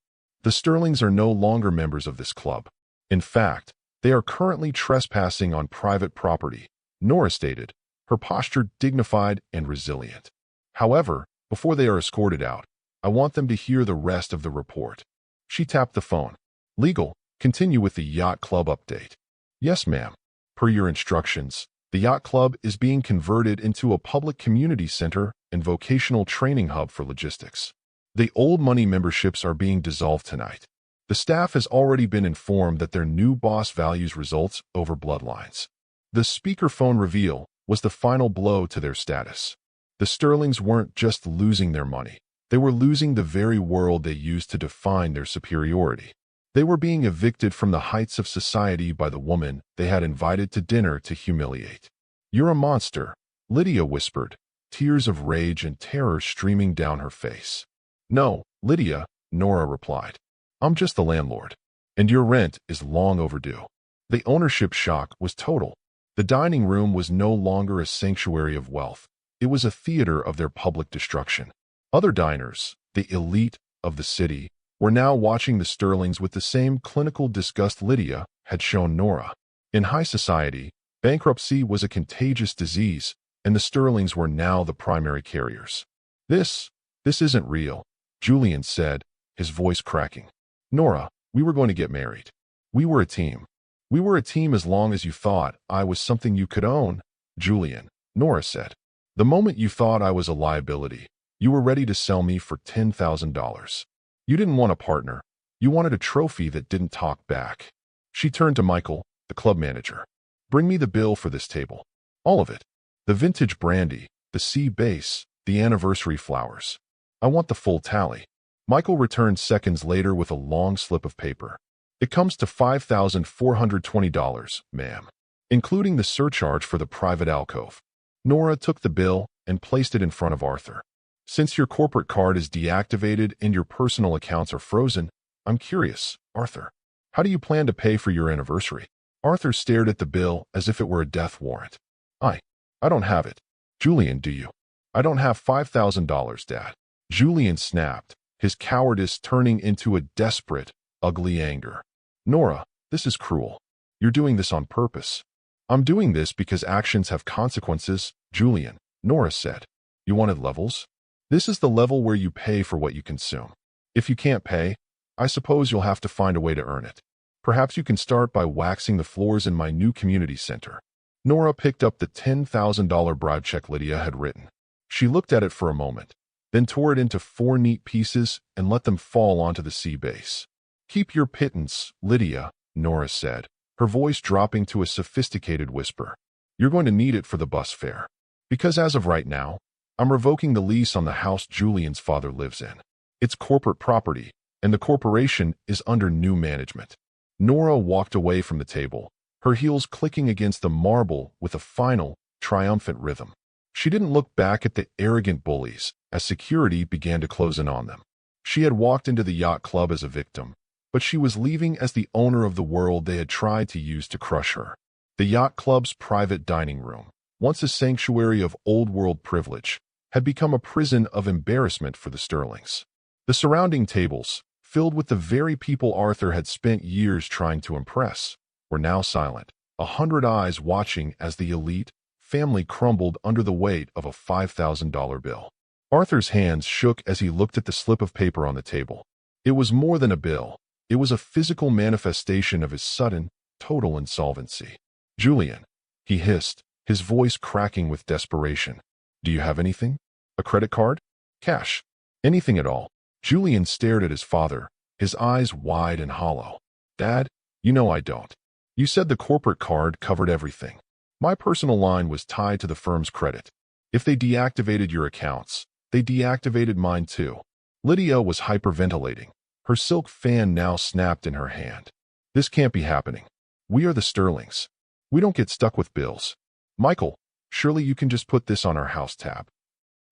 The Sterlings are no longer members of this club. In fact, they are currently trespassing on private property, Nora stated, her posture dignified and resilient. However, before they are escorted out, I want them to hear the rest of the report. She tapped the phone. Legal, continue with the yacht club update. Yes, ma'am. Per your instructions, the yacht club is being converted into a public community center and vocational training hub for logistics. The old money memberships are being dissolved tonight. The staff has already been informed that their new boss values results over bloodlines. The speakerphone reveal was the final blow to their status. The Sterlings weren't just losing their money. They were losing the very world they used to define their superiority. They were being evicted from the heights of society by the woman they had invited to dinner to humiliate. You're a monster, Lydia whispered, tears of rage and terror streaming down her face. No, Lydia, Nora replied. I'm just the landlord. And your rent is long overdue. The ownership shock was total. The dining room was no longer a sanctuary of wealth. It was a theater of their public destruction. Other diners, the elite of the city, were now watching the Sterlings with the same clinical disgust Lydia had shown Nora. In high society, bankruptcy was a contagious disease, and the Sterlings were now the primary carriers. This isn't real, Julian said, his voice cracking. Nora, we were going to get married. We were a team. We were a team as long as you thought I was something you could own, Julian, Nora said. The moment you thought I was a liability, you were ready to sell me for $10,000. You didn't want a partner. You wanted a trophy that didn't talk back. She turned to Michael, the club manager. Bring me the bill for this table. All of it. The vintage brandy, the sea base, the anniversary flowers. I want the full tally. Michael returned seconds later with a long slip of paper. It comes to $5,420, ma'am, including the surcharge for the private alcove. Nora took the bill and placed it in front of Arthur. Since your corporate card is deactivated and your personal accounts are frozen, I'm curious, Arthur. How do you plan to pay for your anniversary? Arthur stared at the bill as if it were a death warrant. I don't have it. Julian, do you? I don't have $5,000, Dad. Julian snapped, his cowardice turning into a desperate, ugly anger. Nora, this is cruel. You're doing this on purpose. I'm doing this because actions have consequences, Julian, Nora said. You wanted levels? This is the level where you pay for what you consume. If you can't pay, I suppose you'll have to find a way to earn it. Perhaps you can start by waxing the floors in my new community center. Nora picked up the $10,000 bribe check Lydia had written. She looked at it for a moment, then tore it into 4 neat pieces and let them fall onto the sea base. Keep your pittance, Lydia, Nora said, her voice dropping to a sophisticated whisper. You're going to need it for the bus fare. Because as of right now, I'm revoking the lease on the house Julian's father lives in. It's corporate property, and the corporation is under new management. Nora walked away from the table, her heels clicking against the marble with a final, triumphant rhythm. She didn't look back at the arrogant bullies as security began to close in on them. She had walked into the yacht club as a victim, but she was leaving as the owner of the world they had tried to use to crush her. The yacht club's private dining room, once a sanctuary of old-world privilege, had become a prison of embarrassment for the Sterlings. The surrounding tables, filled with the very people Arthur had spent years trying to impress, were now silent, 100 eyes watching as the elite family crumbled under the weight of a $5,000 bill. Arthur's hands shook as he looked at the slip of paper on the table. It was more than a bill. It was a physical manifestation of his sudden, total insolvency. Julian, he hissed, his voice cracking with desperation. Do you have anything? A credit card? Cash? Anything at all? Julian stared at his father, his eyes wide and hollow. Dad, you know I don't. You said the corporate card covered everything. My personal line was tied to the firm's credit. If they deactivated your accounts, they deactivated mine too. Lydia was hyperventilating. Her silk fan now snapped in her hand. This can't be happening. We are the Sterlings. We don't get stuck with bills. Michael, surely you can just put this on our house tab.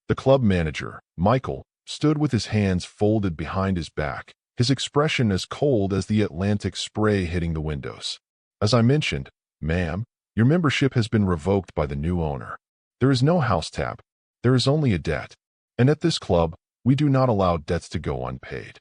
The club manager, Michael, stood with his hands folded behind his back, his expression as cold as the Atlantic spray hitting the windows. As I mentioned, ma'am, your membership has been revoked by the new owner. There is no house tab. There is only a debt. And at this club, we do not allow debts to go unpaid.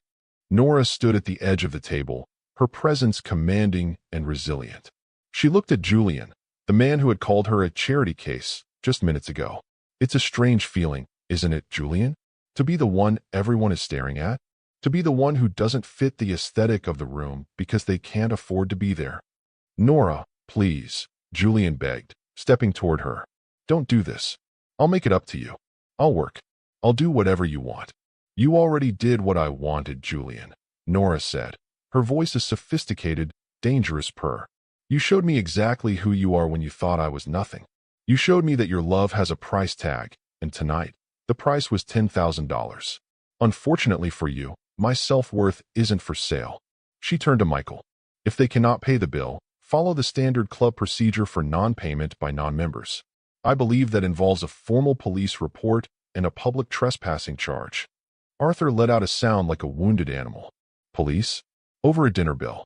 Nora stood at the edge of the table, her presence commanding and resilient. She looked at Julian, the man who had called her a charity case just minutes ago. It's a strange feeling, isn't it, Julian? To be the one everyone is staring at? To be the one who doesn't fit the aesthetic of the room because they can't afford to be there? Nora, please, Julian begged, stepping toward her. Don't do this. I'll make it up to you. I'll work. I'll do whatever you want. You already did what I wanted, Julian, Nora said, her voice a sophisticated, dangerous purr. You showed me exactly who you are when you thought I was nothing. You showed me that your love has a price tag, and tonight, the price was $10,000. Unfortunately for you, my self-worth isn't for sale. She turned to Michael. If they cannot pay the bill, follow the standard club procedure for non-payment by non-members. I believe that involves a formal police report and a public trespassing charge. Arthur let out a sound like a wounded animal. Police? Over a dinner bill.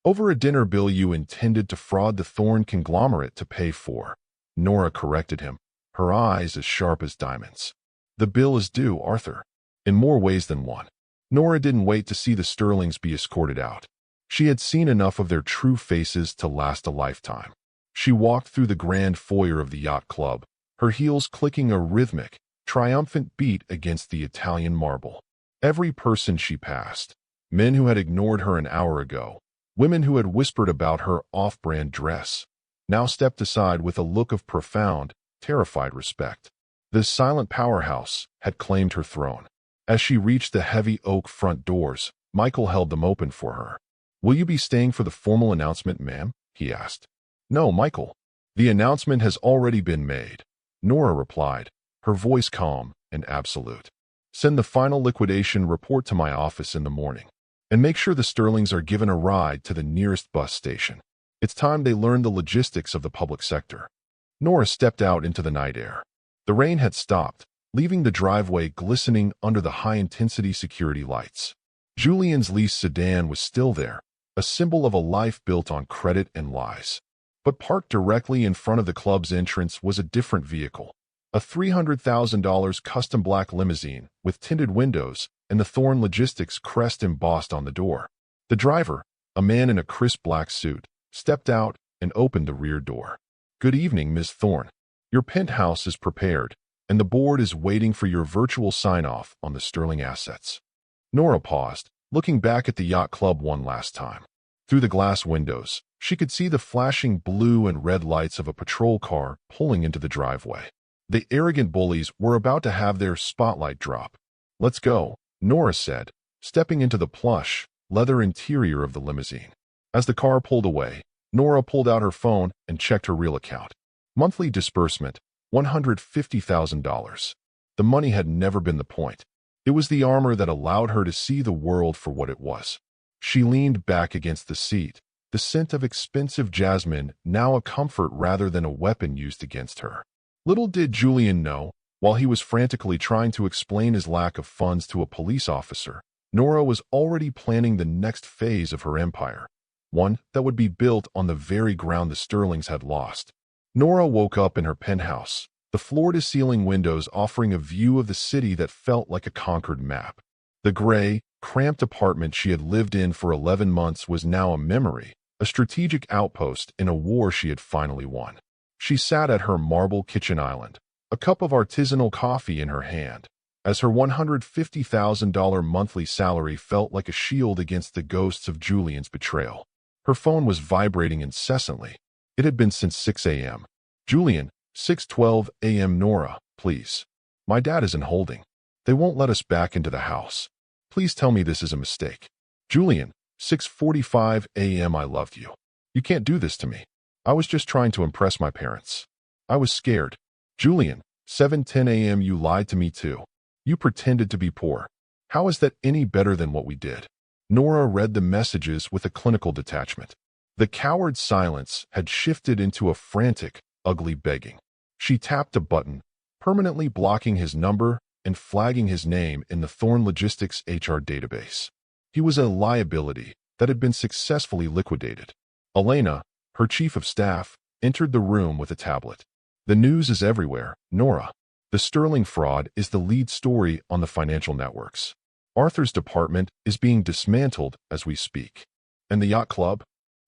Over a dinner bill you intended to fraud the Thorne conglomerate to pay for. Nora corrected him, her eyes as sharp as diamonds. The bill is due, Arthur. In more ways than one. Nora didn't wait to see the Sterlings be escorted out. She had seen enough of their true faces to last a lifetime. She walked through the grand foyer of the yacht club, her heels clicking a rhythmic, triumphant beat against the Italian marble. Every person she passed, men who had ignored her an hour ago, women who had whispered about her off-brand dress, now stepped aside with a look of profound, terrified respect. This silent powerhouse had claimed her throne. As she reached the heavy oak front doors, Michael held them open for her. Will you be staying for the formal announcement, ma'am? He asked. No, Michael. The announcement has already been made, Nora replied, her voice calm and absolute. Send the final liquidation report to my office in the morning, and make sure the Sterlings are given a ride to the nearest bus station. It's time they learned the logistics of the public sector. Nora stepped out into the night air. The rain had stopped, leaving the driveway glistening under the high-intensity security lights. Julian's leased sedan was still there, a symbol of a life built on credit and lies. But parked directly in front of the club's entrance was a different vehicle, a $300,000 custom black limousine with tinted windows and the Thorne Logistics crest embossed on the door. The driver, a man in a crisp black suit, stepped out and opened the rear door. Good evening, Ms. Thorne. Your penthouse is prepared, and the board is waiting for your virtual sign-off on the Sterling assets. Nora paused, looking back at the yacht club one last time. Through the glass windows, she could see the flashing blue and red lights of a patrol car pulling into the driveway. The arrogant bullies were about to have their spotlight drop. Let's go, Nora said, stepping into the plush, leather interior of the limousine. As the car pulled away, Nora pulled out her phone and checked her real account. Monthly disbursement, $150,000. The money had never been the point. It was the armor that allowed her to see the world for what it was. She leaned back against the seat, the scent of expensive jasmine now a comfort rather than a weapon used against her. Little did Julian know, while he was frantically trying to explain his lack of funds to a police officer, Nora was already planning the next phase of her empire, one that would be built on the very ground the Sterlings had lost. Nora woke up in her penthouse, the floor-to-ceiling windows offering a view of the city that felt like a conquered map. The gray, cramped apartment she had lived in for 11 months was now a memory, a strategic outpost in a war she had finally won. She sat at her marble kitchen island, a cup of artisanal coffee in her hand, as her $150,000 monthly salary felt like a shield against the ghosts of Julian's betrayal. Her phone was vibrating incessantly. It had been since 6 a.m. Julian, 6:12 a.m. Nora, please. My dad is in holding. They won't let us back into the house. Please tell me this is a mistake. Julian, 6:45 a.m. I loved you. You can't do this to me. I was just trying to impress my parents. I was scared. Julian, 7:10 a.m. You lied to me too. You pretended to be poor. How is that any better than what we did? Nora read the messages with a clinical detachment. The coward's silence had shifted into a frantic, ugly begging. She tapped a button, permanently blocking his number and flagging his name in the Thorn Logistics HR database. He was a liability that had been successfully liquidated. Elena, her chief of staff, entered the room with a tablet. The news is everywhere, Nora. The Sterling fraud is the lead story on the financial networks. Arthur's department is being dismantled as we speak. And the yacht club?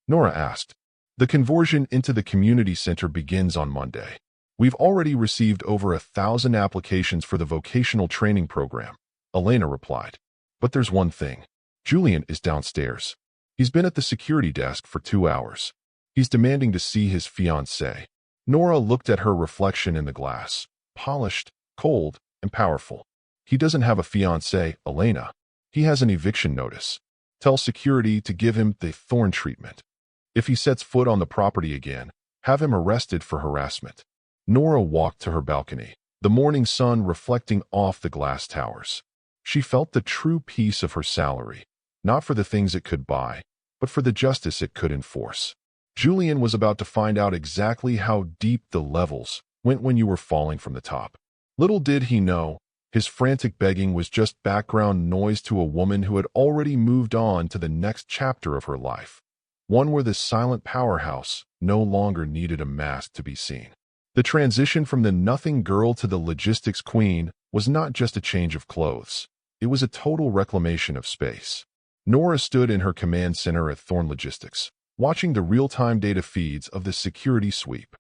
Nora asked. The conversion into the community center begins on Monday. We've already received over 1,000 applications for the vocational training program, Elena replied. But there's one thing. Julian is downstairs. He's been at the security desk for 2 hours. He's demanding to see his fiancé. Nora looked at her reflection in the glass, polished, cold, and powerful. He doesn't have a fiancé, Elena. He has an eviction notice. Tell security to give him the Thorn treatment. If he sets foot on the property again, have him arrested for harassment. Nora walked to her balcony, the morning sun reflecting off the glass towers. She felt the true peace of her salary, not for the things it could buy, but for the justice it could enforce. Julian was about to find out exactly how deep the levels went when you were falling from the top. Little did he know, his frantic begging was just background noise to a woman who had already moved on to the next chapter of her life, one where the silent powerhouse no longer needed a mask to be seen. The transition from the nothing girl to the logistics queen was not just a change of clothes. It was a total reclamation of space. Nora stood in her command center at Thorn Logistics, watching the real-time data feeds of the security sweep.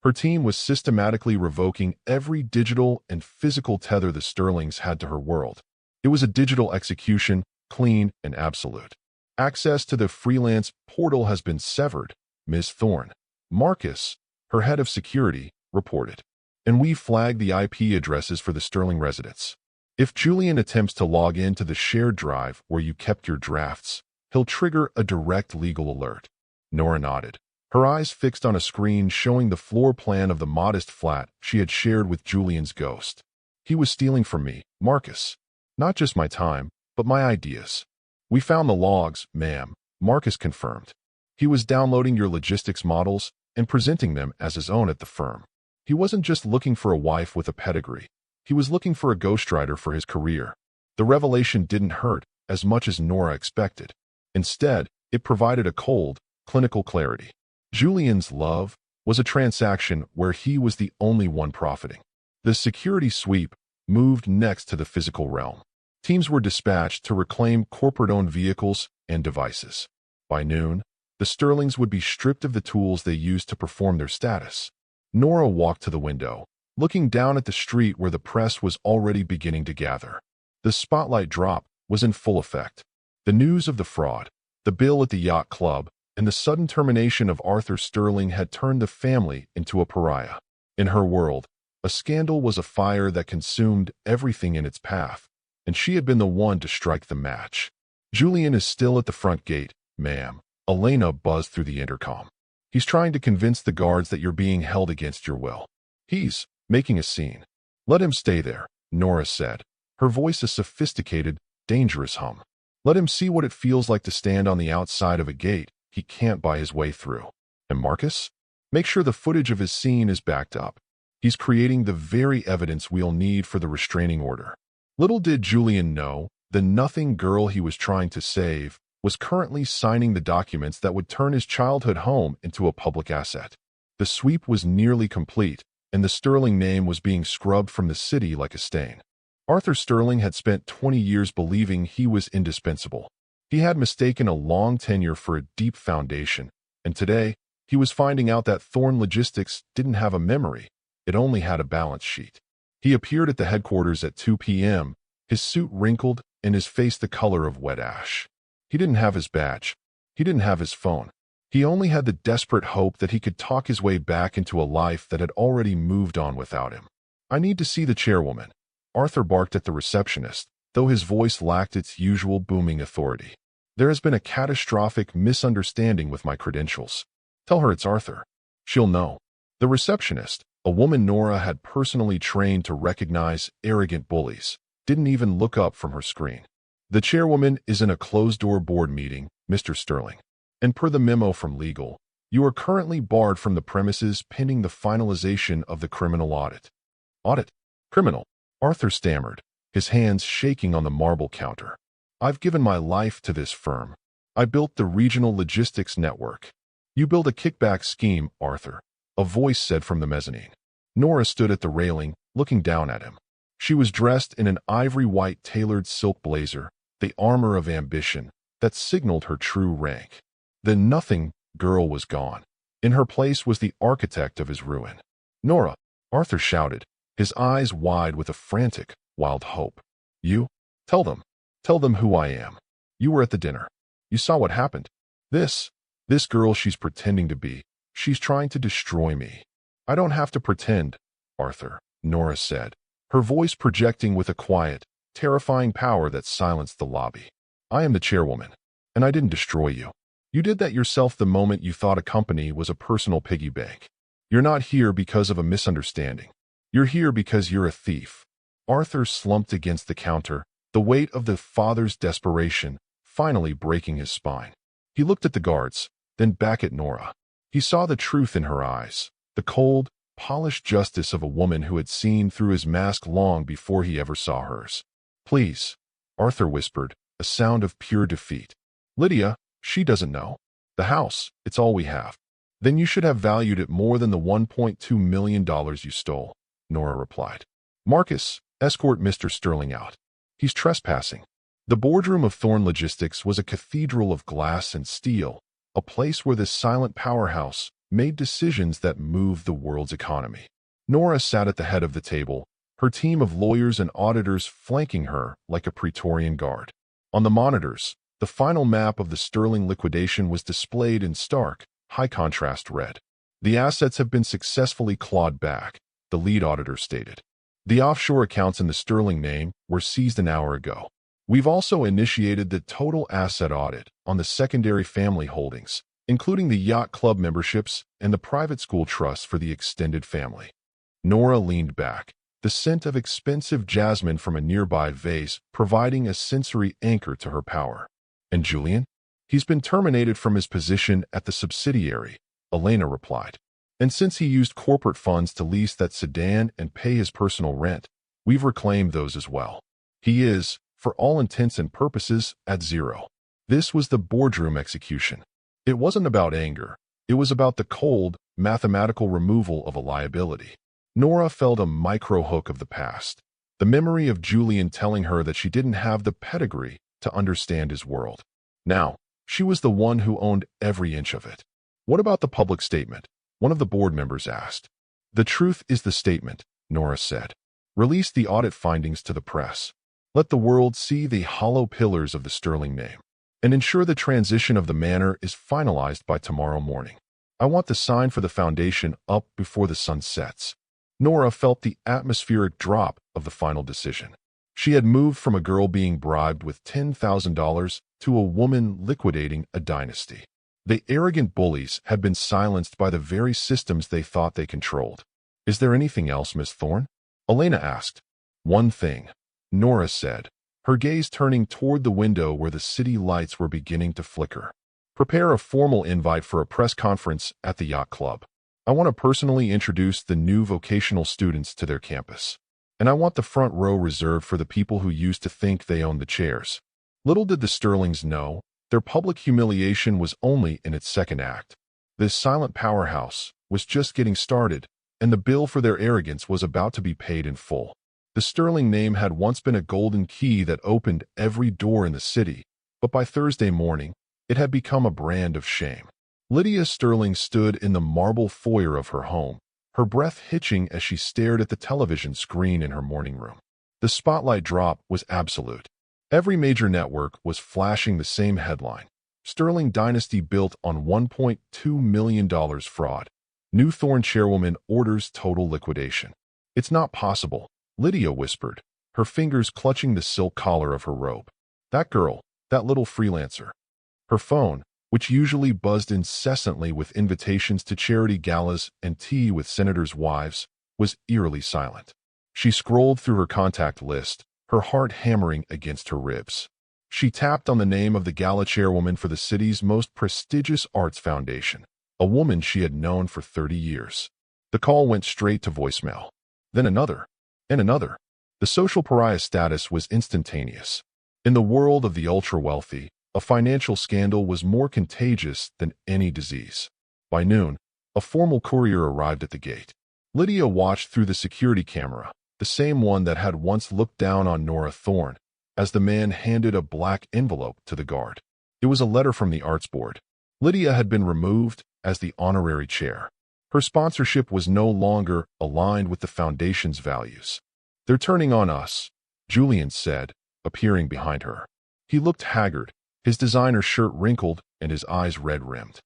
Her team was systematically revoking every digital and physical tether the Sterlings had to her world. It was a digital execution, clean and absolute. Access to the freelance portal has been severed, Ms. Thorn. Marcus, her head of security, reported. And we flagged the IP addresses for the Sterling residents. If Julian attempts to log into the shared drive where you kept your drafts, he'll trigger a direct legal alert. Nora nodded, her eyes fixed on a screen showing the floor plan of the modest flat she had shared with Julian's ghost. He was stealing from me, Marcus. Not just my time, but my ideas. We found the logs, ma'am, Marcus confirmed. He was downloading your logistics models and presenting them as his own at the firm. He wasn't just looking for a wife with a pedigree. He was looking for a ghostwriter for his career. The revelation didn't hurt as much as Nora expected. Instead, it provided a cold, clinical clarity. Julian's love was a transaction where he was the only one profiting. The security sweep moved next to the physical realm. Teams were dispatched to reclaim corporate-owned vehicles and devices. By noon, the Sterlings would be stripped of the tools they used to perform their status. Nora walked to the window, looking down at the street where the press was already beginning to gather. The spotlight drop was in full effect. The news of the fraud, the bill at the yacht club, and the sudden termination of Arthur Sterling had turned the family into a pariah. In her world, a scandal was a fire that consumed everything in its path, and she had been the one to strike the match. Julian is still at the front gate, ma'am. Elena buzzed through the intercom. He's trying to convince the guards that you're being held against your will. He's making a scene. Let him stay there, Nora said, her voice a sophisticated, dangerous hum. Let him see what it feels like to stand on the outside of a gate he can't buy his way through. And Marcus? Make sure the footage of his scene is backed up. He's creating the very evidence we'll need for the restraining order. Little did Julian know, the nothing girl he was trying to save was currently signing the documents that would turn his childhood home into a public asset. The sweep was nearly complete, and the Sterling name was being scrubbed from the city like a stain. Arthur Sterling had spent 20 years believing he was indispensable. He had mistaken a long tenure for a deep foundation, and today, he was finding out that Thorn Logistics didn't have a memory, it only had a balance sheet. He appeared at the headquarters at 2 p.m., his suit wrinkled and his face the color of wet ash. He didn't have his badge. He didn't have his phone. He only had the desperate hope that he could talk his way back into a life that had already moved on without him. I need to see the chairwoman. Arthur barked at the receptionist, though his voice lacked its usual booming authority. There has been a catastrophic misunderstanding with my credentials. Tell her it's Arthur. She'll know. The receptionist, a woman Nora had personally trained to recognize arrogant bullies, didn't even look up from her screen. The chairwoman is in a closed-door board meeting, Mr. Sterling. And per the memo from legal, you are currently barred from the premises pending the finalization of the criminal audit. Audit? Criminal? Arthur stammered, his hands shaking on the marble counter. I've given my life to this firm. I built the regional logistics network. You build a kickback scheme, Arthur, a voice said from the mezzanine. Nora stood at the railing, looking down at him. She was dressed in an ivory-white tailored silk blazer, the armor of ambition, that signaled her true rank. The nothing girl was gone. In her place was the architect of his ruin. Nora, Arthur shouted, his eyes wide with a frantic, wild hope. You? Tell them who I am. You were at the dinner. You saw what happened. This girl she's pretending to be, she's trying to destroy me. I don't have to pretend, Arthur, Nora said, her voice projecting with a quiet, terrifying power that silenced the lobby. I am the chairwoman, and I didn't destroy you. You did that yourself the moment you thought a company was a personal piggy bank. You're not here because of a misunderstanding. You're here because you're a thief. Arthur slumped against the counter, the weight of the father's desperation finally breaking his spine. He looked at the guards, then back at Nora. He saw the truth in her eyes, the cold, polished justice of a woman who had seen through his mask long before he ever saw hers. Please, Arthur whispered, a sound of pure defeat. Lydia, she doesn't know. The house, it's all we have. Then you should have valued it more than the $1.2 million you stole, Nora replied. Marcus, escort Mr. Sterling out. He's trespassing. The boardroom of Thorn Logistics was a cathedral of glass and steel, a place where this silent powerhouse made decisions that moved the world's economy. Nora sat at the head of the table, her team of lawyers and auditors flanking her like a Praetorian guard. On the monitors, the final map of the Sterling liquidation was displayed in stark, high-contrast red. The assets have been successfully clawed back, the lead auditor stated. The offshore accounts in the Sterling name were seized an hour ago. We've also initiated the total asset audit on the secondary family holdings, including the yacht club memberships and the private school trusts for the extended family. Nora leaned back, the scent of expensive jasmine from a nearby vase providing a sensory anchor to her power. And Julian? He's been terminated from his position at the subsidiary, Elena replied. And since he used corporate funds to lease that sedan and pay his personal rent, we've reclaimed those as well. He is, for all intents and purposes, at zero. This was the boardroom execution. It wasn't about anger. It was about the cold, mathematical removal of a liability. Nora felt a micro-hook of the past, the memory of Julian telling her that she didn't have the pedigree to understand his world. Now, she was the one who owned every inch of it. What about the public statement? One of the board members asked. The truth is the statement, Nora said. Release the audit findings to the press. Let the world see the hollow pillars of the Sterling name, and ensure the transition of the manor is finalized by tomorrow morning. I want the sign for the foundation up before the sun sets. Nora felt the atmospheric drop of the final decision. She had moved from a girl being bribed with $10,000 to a woman liquidating a dynasty. The arrogant bullies had been silenced by the very systems they thought they controlled. "Is there anything else, Miss Thorne?" Elena asked. "One thing," Nora said, her gaze turning toward the window where the city lights were beginning to flicker. "Prepare a formal invite for a press conference at the yacht club. I want to personally introduce the new vocational students to their campus. And I want the front row reserved for the people who used to think they owned the chairs." Little did the Sterlings know, their public humiliation was only in its second act. This silent powerhouse was just getting started, and the bill for their arrogance was about to be paid in full. The Sterling name had once been a golden key that opened every door in the city, but by Thursday morning, it had become a brand of shame. Lydia Sterling stood in the marble foyer of her home, her breath hitching as she stared at the television screen in her morning room. The spotlight drop was absolute. Every major network was flashing the same headline: Sterling Dynasty built on $1.2 million fraud. New Thorne chairwoman orders total liquidation. "It's not possible," Lydia whispered, her fingers clutching the silk collar of her robe. "That girl, that little freelancer." Her phone, which usually buzzed incessantly with invitations to charity galas and tea with senators' wives, was eerily silent. She scrolled through her contact list, her heart hammering against her ribs. She tapped on the name of the gala chairwoman for the city's most prestigious arts foundation, a woman she had known for 30 years. The call went straight to voicemail. Then another, and another. The social pariah status was instantaneous. In the world of the ultra-wealthy, a financial scandal was more contagious than any disease. By noon, a formal courier arrived at the gate. Lydia watched through the security camera, the same one that had once looked down on Nora Thorne, as the man handed a black envelope to the guard. It was a letter from the Arts Board. Lydia had been removed as the honorary chair. Her sponsorship was no longer aligned with the foundation's values. "They're turning on us," Julian said, appearing behind her. He looked haggard, his designer shirt wrinkled and his eyes red-rimmed.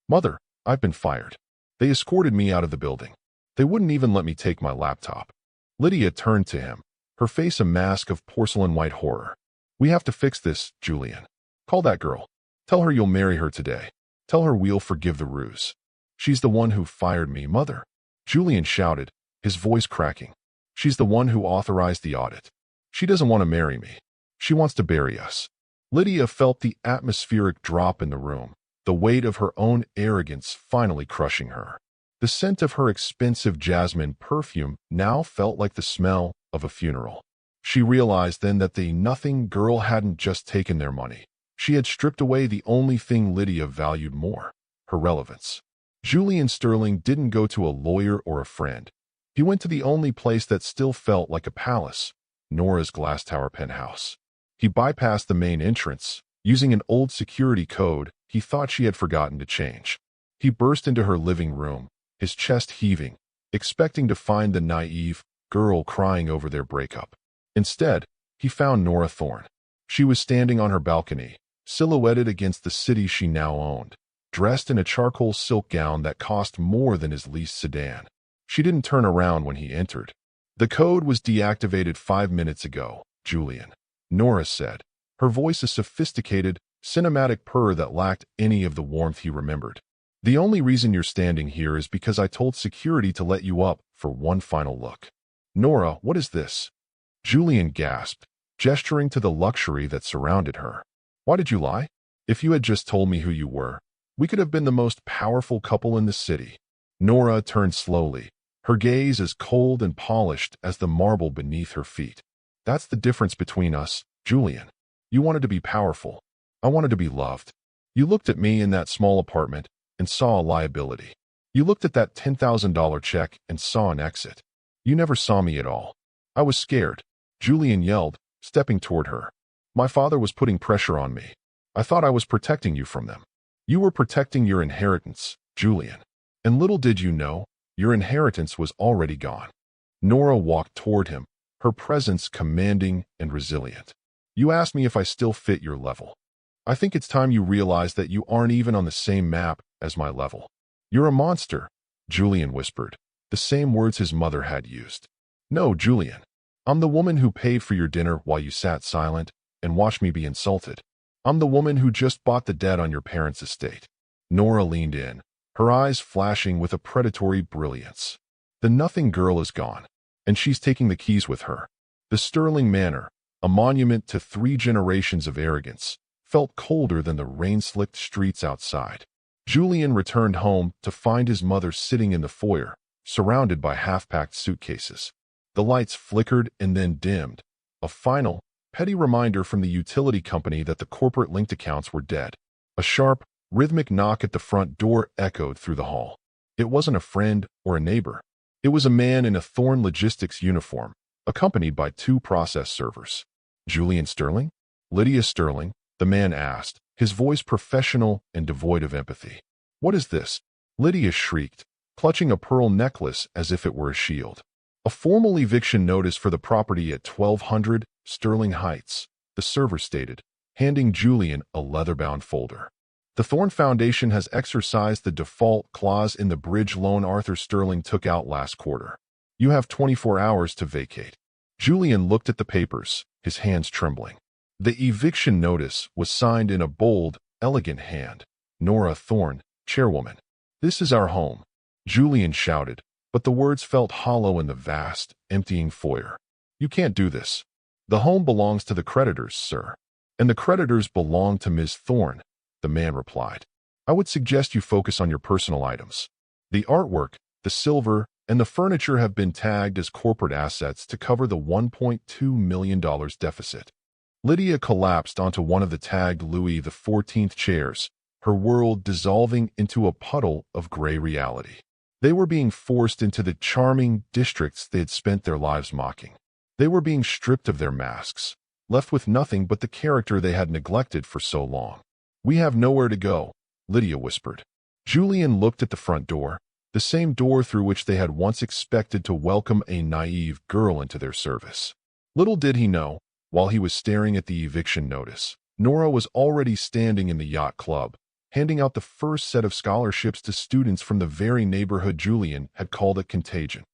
"Mother, I've been fired. They escorted me out of the building. They wouldn't even let me take my laptop." Lydia turned to him, her face a mask of porcelain-white horror. "We have to fix this, Julian. Call that girl. Tell her you'll marry her today. Tell her we'll forgive the ruse." "She's the one who fired me, Mother," Julian shouted, his voice cracking. "She's the one who authorized the audit. She doesn't want to marry me. She wants to bury us." Lydia felt the atmospheric drop in the room, the weight of her own arrogance finally crushing her. The scent of her expensive jasmine perfume now felt like the smell of a funeral. She realized then that the nothing girl hadn't just taken their money. She had stripped away the only thing Lydia valued more: her relevance. Julian Sterling didn't go to a lawyer or a friend. He went to the only place that still felt like a palace: Nora's glass tower penthouse. He bypassed the main entrance, using an old security code he thought she had forgotten to change. He burst into her living room, his chest heaving, expecting to find the naive girl crying over their breakup. Instead, he found Nora Thorne. She was standing on her balcony, silhouetted against the city she now owned, dressed in a charcoal silk gown that cost more than his leased sedan. She didn't turn around when he entered. "The code was deactivated 5 minutes ago, Julian," Nora said, her voice a sophisticated, cinematic purr that lacked any of the warmth he remembered. "The only reason you're standing here is because I told security to let you up for one final look." "Nora, what is this?" Julian gasped, gesturing to the luxury that surrounded her. "Why did you lie? If you had just told me who you were, we could have been the most powerful couple in the city." Nora turned slowly, her gaze as cold and polished as the marble beneath her feet. "That's the difference between us, Julian. You wanted to be powerful. I wanted to be loved. You looked at me in that small apartment and saw a liability. You looked at that $10,000 check and saw an exit. You never saw me at all. I was scared," Julian yelled, stepping toward her. "My father was putting pressure on me. I thought I was protecting you from them. You were protecting your inheritance, Julian. And little did you know, your inheritance was already gone." Nora walked toward him, her presence commanding and resilient. "You asked me if I still fit your level. I think it's time you realize that you aren't even on the same map as my level." "You're a monster," Julian whispered, the same words his mother had used. "No, Julian. I'm the woman who paid for your dinner while you sat silent and watched me be insulted. I'm the woman who just bought the debt on your parents' estate. Nora leaned in, her eyes flashing with a predatory brilliance. The nothing girl is gone, and she's taking the keys with her. The Sterling Manor, a monument to 3 generations of arrogance, felt colder than the rain-slicked streets outside. Julian returned home to find his mother sitting in the foyer, surrounded by half-packed suitcases. The lights flickered and then dimmed, a final, petty reminder from the utility company that the corporate linked accounts were dead. A sharp, rhythmic knock at the front door echoed through the hall. It wasn't a friend or a neighbor. It was a man in a Thorn Logistics uniform, accompanied by 2 process servers. Julian Sterling? Lydia Sterling, the man asked, his voice professional and devoid of empathy. What is this? Lydia shrieked, clutching a pearl necklace as if it were a shield. A formal eviction notice for the property at 1200 Sterling Heights, the server stated, handing Julian a leather-bound folder. The Thorn Foundation has exercised the default clause in the bridge loan Arthur Sterling took out last quarter. You have 24 hours to vacate. Julian looked at the papers, his hands trembling. The eviction notice was signed in a bold, elegant hand. Nora Thorn, chairwoman. This is our home. Julian shouted, but the words felt hollow in the vast, emptying foyer. You can't do this. The home belongs to the creditors, sir. And the creditors belong to Ms. Thorn, the man replied. I would suggest you focus on your personal items. The artwork, the silver, and the furniture have been tagged as corporate assets to cover the $1.2 million deficit. Lydia collapsed onto one of the tagged Louis XIV chairs, her world dissolving into a puddle of gray reality. They were being forced into the charming districts they had spent their lives mocking. They were being stripped of their masks, left with nothing but the character they had neglected for so long. We have nowhere to go, Lydia whispered. Julian looked at the front door, the same door through which they had once expected to welcome a naive girl into their service. Little did he know, while he was staring at the eviction notice, Nora was already standing in the yacht club, handing out the first set of scholarships to students from the very neighborhood Julian had called a contagion.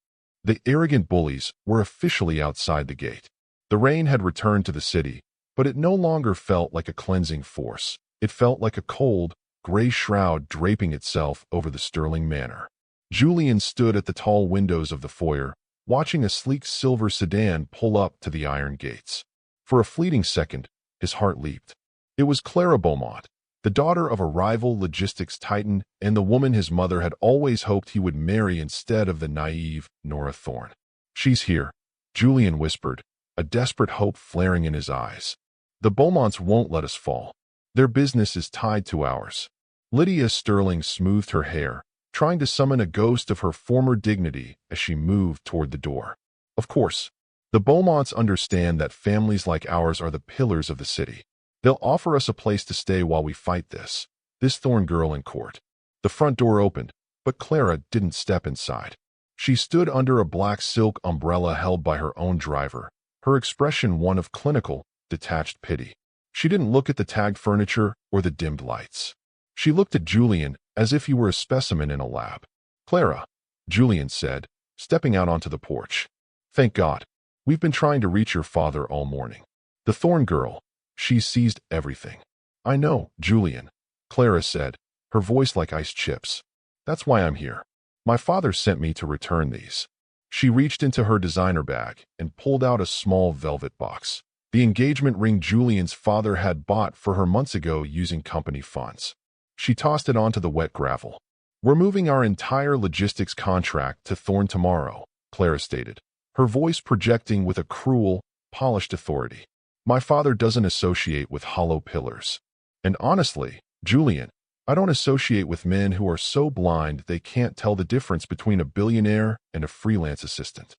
The arrogant bullies were officially outside the gate. The rain had returned to the city, but it no longer felt like a cleansing force. It felt like a cold, gray shroud draping itself over the Sterling Manor. Julian stood at the tall windows of the foyer, watching a sleek silver sedan pull up to the iron gates. For a fleeting second, his heart leaped. It was Clara Beaumont, the daughter of a rival logistics titan and the woman his mother had always hoped he would marry instead of the naive Nora Thorn. She's here, Julian whispered, a desperate hope flaring in his eyes. The Beaumonts won't let us fall. Their business is tied to ours. Lydia Sterling smoothed her hair, trying to summon a ghost of her former dignity as she moved toward the door. Of course, the Beaumonts understand that families like ours are the pillars of the city. They'll offer us a place to stay while we fight this Thorn girl in court. The front door opened, but Clara didn't step inside. She stood under a black silk umbrella held by her own driver, her expression one of clinical, detached pity. She didn't look at the tagged furniture or the dimmed lights. She looked at Julian as if he were a specimen in a lab. Clara, Julian said, stepping out onto the porch. Thank God. We've been trying to reach your father all morning. The Thorn girl. She's seized everything. I know, Julian, Clara said, her voice like ice chips. That's why I'm here. My father sent me to return these. She reached into her designer bag and pulled out a small velvet box. The engagement ring Julian's father had bought for her months ago using company funds. She tossed it onto the wet gravel. We're moving our entire logistics contract to Thorn tomorrow, Clara stated, her voice projecting with a cruel, polished authority. My father doesn't associate with hollow pillars. And honestly, Julian, I don't associate with men who are so blind they can't tell the difference between a billionaire and a freelance assistant.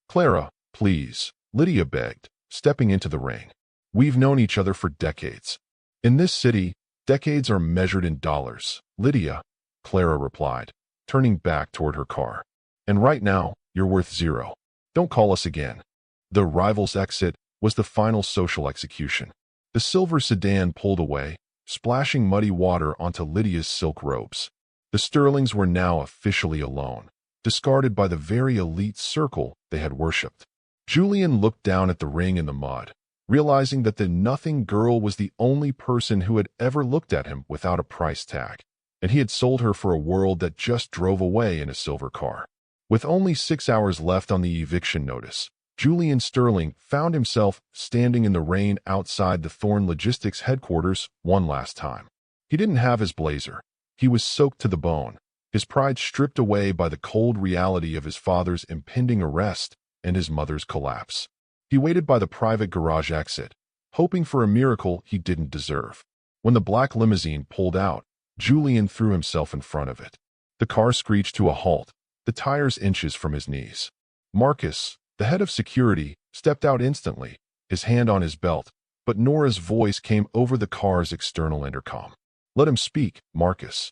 Clara, please, Lydia begged, stepping into the ring. We've known each other for decades. In this city, decades are measured in dollars. Lydia, Clara replied, turning back toward her car. And right now, you're worth 0. Don't call us again. The rival's exit was the final social execution. The silver sedan pulled away, splashing muddy water onto Lydia's silk robes. The Sterlings were now officially alone, discarded by the very elite circle they had worshipped. Julian looked down at the ring in the mud, realizing that the nothing girl was the only person who had ever looked at him without a price tag, and he had sold her for a world that just drove away in a silver car. With only 6 hours left on the eviction notice, Julian Sterling found himself standing in the rain outside the Thorn Logistics headquarters one last time. He didn't have his blazer. He was soaked to the bone, his pride stripped away by the cold reality of his father's impending arrest and his mother's collapse. He waited by the private garage exit, hoping for a miracle he didn't deserve. When the black limousine pulled out, Julian threw himself in front of it. The car screeched to a halt, the tires inches from his knees. Marcus, the head of security, stepped out instantly, his hand on his belt, but Nora's voice came over the car's external intercom. "Let him speak, Marcus."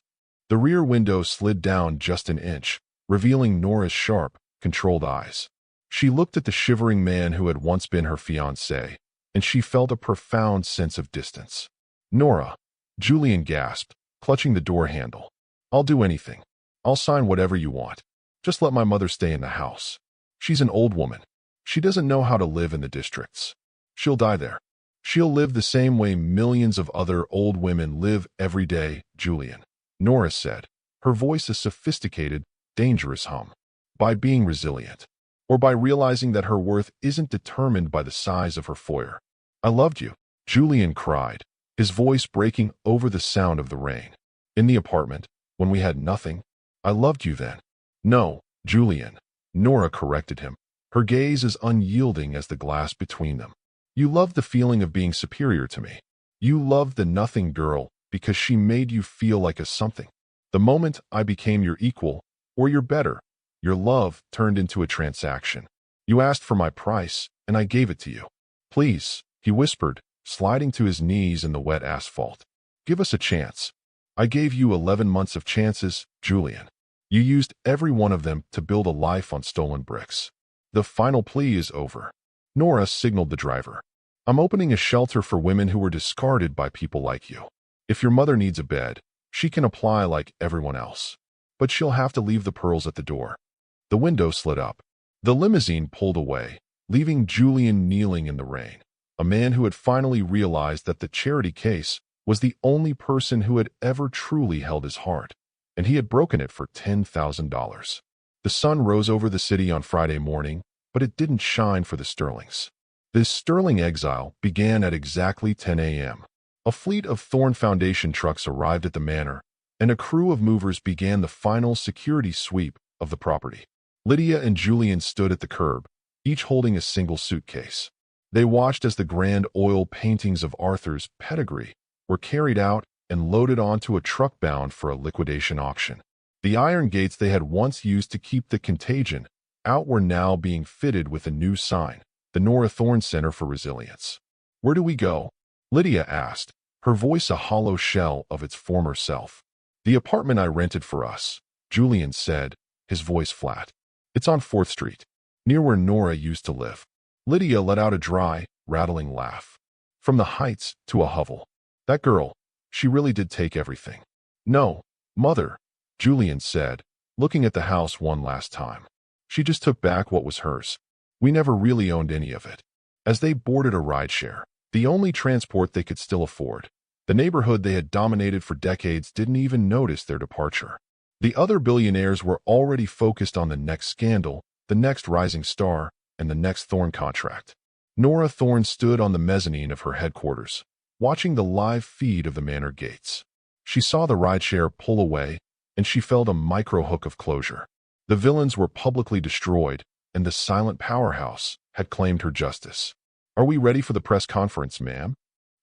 The rear window slid down just an inch, revealing Nora's sharp, controlled eyes. She looked at the shivering man who had once been her fiancé, and she felt a profound sense of distance. "Nora," Julian gasped, clutching the door handle. "I'll do anything. I'll sign whatever you want. Just let my mother stay in the house. She's an old woman. She doesn't know how to live in the districts. She'll die there. She'll live the same way millions of other old women live every day, Julian," Nora said, her voice a sophisticated, dangerous hum. "By being resilient. Or by realizing that her worth isn't determined by the size of her foyer." "I loved you," Julian cried, his voice breaking over the sound of the rain. "In the apartment, when we had nothing. I loved you then." "No, Julian," Nora corrected him, her gaze as unyielding as the glass between them. "You loved the feeling of being superior to me. You loved the nothing girl because she made you feel like a something. The moment I became your equal, or your better, your love turned into a transaction. You asked for my price, and I gave it to you." "Please," he whispered, sliding to his knees in the wet asphalt. "Give us a chance. I gave you 11 months of chances, Julian. You used every one of them to build a life on stolen bricks. The final plea is over." Nora signaled the driver. "I'm opening a shelter for women who were discarded by people like you. If your mother needs a bed, she can apply like everyone else. But she'll have to leave the pearls at the door." The window slid up. The limousine pulled away, leaving Julian kneeling in the rain, a man who had finally realized that the charity case was the only person who had ever truly held his heart, and he had broken it for $10,000. The sun rose over the city on Friday morning, but it didn't shine for the Sterlings. This Sterling exile began at exactly 10 a.m. A fleet of Thorn Foundation trucks arrived at the manor, and a crew of movers began the final security sweep of the property. Lydia and Julian stood at the curb, each holding a single suitcase. They watched as the grand oil paintings of Arthur's pedigree were carried out and loaded onto a truck bound for a liquidation auction. The iron gates they had once used to keep the contagion out were now being fitted with a new sign, the Nora Thorn Center for Resilience. "Where do we go?" Lydia asked, her voice a hollow shell of its former self. "The apartment I rented for us," Julian said, his voice flat. "It's on 4th Street, near where Nora used to live." Lydia let out a dry, rattling laugh. "From the Heights to a hovel. That girl, she really did take everything." "No, Mother," Julian said, looking at the house one last time. "She just took back what was hers. We never really owned any of it." As they boarded a rideshare, the only transport they could still afford, the neighborhood they had dominated for decades didn't even notice their departure. The other billionaires were already focused on the next scandal, the next rising star, and the next Thorn contract. Nora Thorn stood on the mezzanine of her headquarters, watching the live feed of the manor gates. She saw the rideshare pull away, and she felt a micro-hook of closure. The villains were publicly destroyed, and the silent powerhouse had claimed her justice. "Are we ready for the press conference, ma'am?"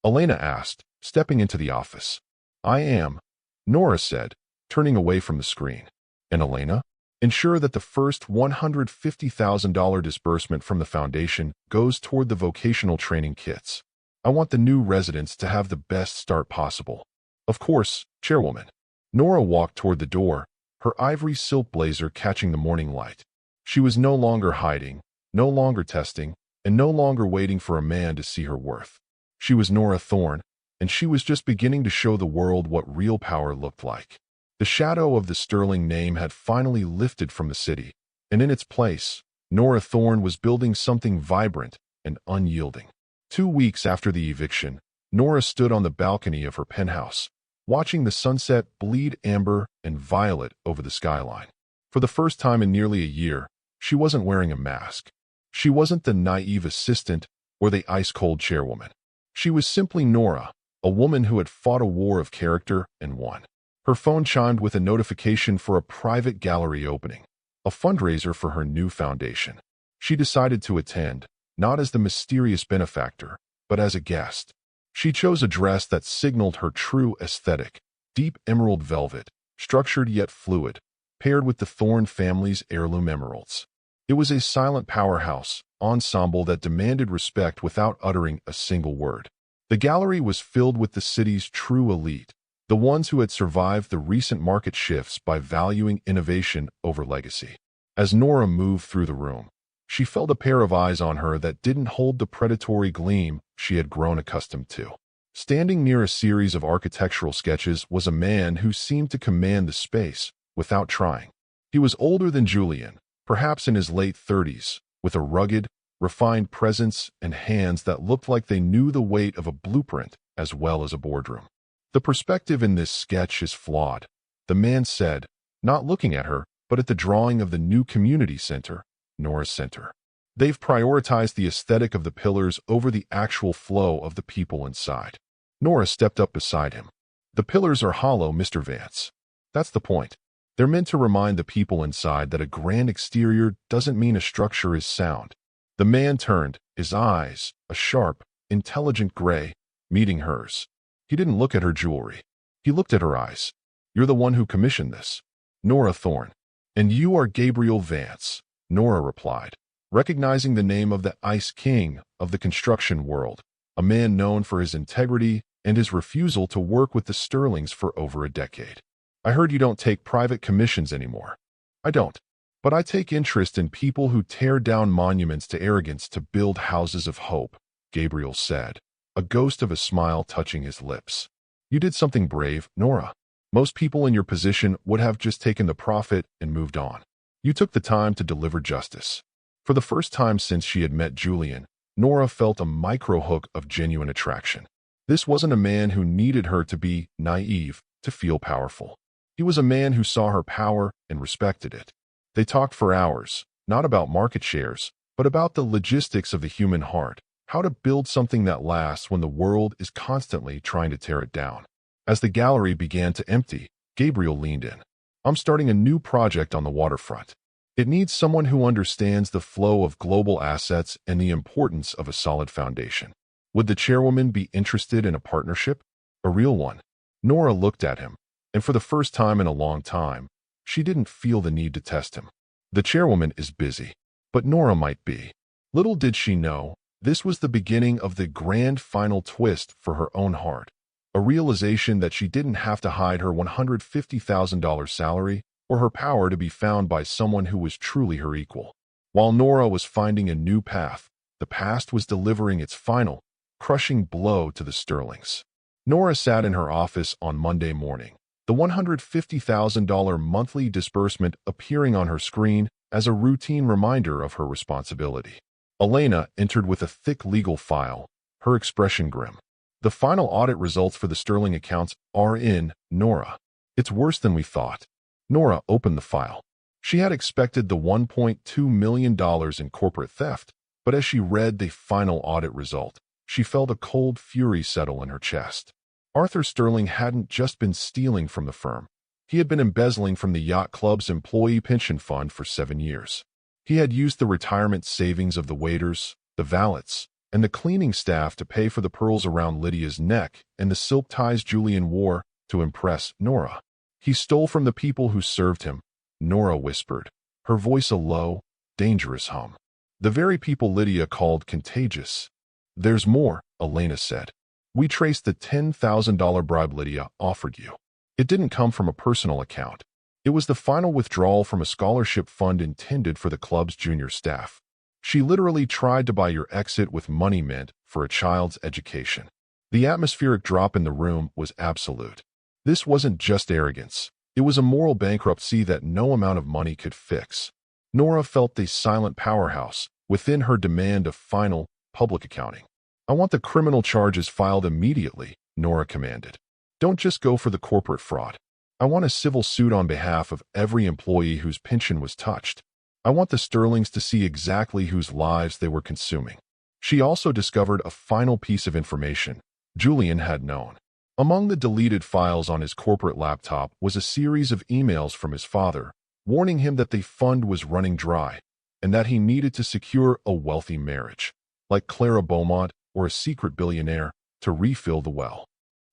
Elena asked, stepping into the office. "I am," Nora said, turning away from the screen. "And Elena? Ensure that the first $150,000 disbursement from the foundation goes toward the vocational training kits. I want the new residents to have the best start possible." "Of course, Chairwoman." Nora walked toward the door, her ivory silk blazer catching the morning light. She was no longer hiding, no longer testing, and no longer waiting for a man to see her worth. She was Nora Thorn, and she was just beginning to show the world what real power looked like. The shadow of the Sterling name had finally lifted from the city, and in its place, Nora Thorne was building something vibrant and unyielding. 2 weeks after the eviction, Nora stood on the balcony of her penthouse, watching the sunset bleed amber and violet over the skyline. For the first time in nearly a year, she wasn't wearing a mask. She wasn't the naive assistant or the ice-cold chairwoman. She was simply Nora, a woman who had fought a war of character and won. Her phone chimed with a notification for a private gallery opening, a fundraiser for her new foundation. She decided to attend, not as the mysterious benefactor, but as a guest. She chose a dress that signaled her true aesthetic, deep emerald velvet, structured yet fluid, paired with the Thorne family's heirloom emeralds. It was a silent powerhouse ensemble that demanded respect without uttering a single word. The gallery was filled with the city's true elite, the ones who had survived the recent market shifts by valuing innovation over legacy. As Nora moved through the room, she felt a pair of eyes on her that didn't hold the predatory gleam she had grown accustomed to. Standing near a series of architectural sketches was a man who seemed to command the space without trying. He was older than Julian, perhaps in his late 30s, with a rugged, refined presence and hands that looked like they knew the weight of a blueprint as well as a boardroom. The perspective in this sketch is flawed, the man said, not looking at her, but at the drawing of the new community center, Nora's Center. They've prioritized the aesthetic of the pillars over the actual flow of the people inside. Nora stepped up beside him. The pillars are hollow, Mr. Vance. That's the point. They're meant to remind the people inside that a grand exterior doesn't mean a structure is sound. The man turned, his eyes, a sharp, intelligent gray, meeting hers. He didn't look at her jewelry. He looked at her eyes. You're the one who commissioned this. Nora Thorne. And you are Gabriel Vance, Nora replied, recognizing the name of the Ice King of the construction world, a man known for his integrity and his refusal to work with the Sterlings for over a decade. I heard you don't take private commissions anymore. I don't. But I take interest in people who tear down monuments to arrogance to build houses of hope, Gabriel said, a ghost of a smile touching his lips. You did something brave, Nora. Most people in your position would have just taken the profit and moved on. You took the time to deliver justice. For the first time since she had met Julian, Nora felt a micro-hook of genuine attraction. This wasn't a man who needed her to be naive to feel powerful. He was a man who saw her power and respected it. They talked for hours, not about market shares, but about the logistics of the human heart, how to build something that lasts when the world is constantly trying to tear it down. As the gallery began to empty, Gabriel leaned in. I'm starting a new project on the waterfront. It needs someone who understands the flow of global assets and the importance of a solid foundation. Would the chairwoman be interested in a partnership? A real one? Nora looked at him, and for the first time in a long time, she didn't feel the need to test him. The chairwoman is busy, but Nora might be. Little did she know, this was the beginning of the grand final twist for her own heart, a realization that she didn't have to hide her $150,000 salary or her power to be found by someone who was truly her equal. While Nora was finding a new path, the past was delivering its final, crushing blow to the Sterlings. Nora sat in her office on Monday morning, the $150,000 monthly disbursement appearing on her screen as a routine reminder of her responsibility. Elena entered with a thick legal file, her expression grim. The final audit results for the Sterling accounts are in, Nora. It's worse than we thought. Nora opened the file. She had expected the $1.2 million in corporate theft, but as she read the final audit result, she felt a cold fury settle in her chest. Arthur Sterling hadn't just been stealing from the firm. He had been embezzling from the yacht club's employee pension fund for 7 years. He had used the retirement savings of the waiters, the valets, and the cleaning staff to pay for the pearls around Lydia's neck and the silk ties Julian wore to impress Nora. He stole from the people who served him, Nora whispered, her voice a low, dangerous hum. The very people Lydia called contagious. There's more, Elena said. We traced the $10,000 bribe Lydia offered you. It didn't come from a personal account. It was the final withdrawal from a scholarship fund intended for the club's junior staff. She literally tried to buy your exit with money meant for a child's education. The atmospheric drop in the room was absolute. This wasn't just arrogance. It was a moral bankruptcy that no amount of money could fix. Nora felt the silent powerhouse within her demand of final, public accounting. "I want the criminal charges filed immediately," Nora commanded. "Don't just go for the corporate fraud. I want a civil suit on behalf of every employee whose pension was touched. I want the Sterlings to see exactly whose lives they were consuming." She also discovered a final piece of information Julian had known. Among the deleted files on his corporate laptop was a series of emails from his father, warning him that the fund was running dry and that he needed to secure a wealthy marriage, like Clara Beaumont or a secret billionaire, to refill the well.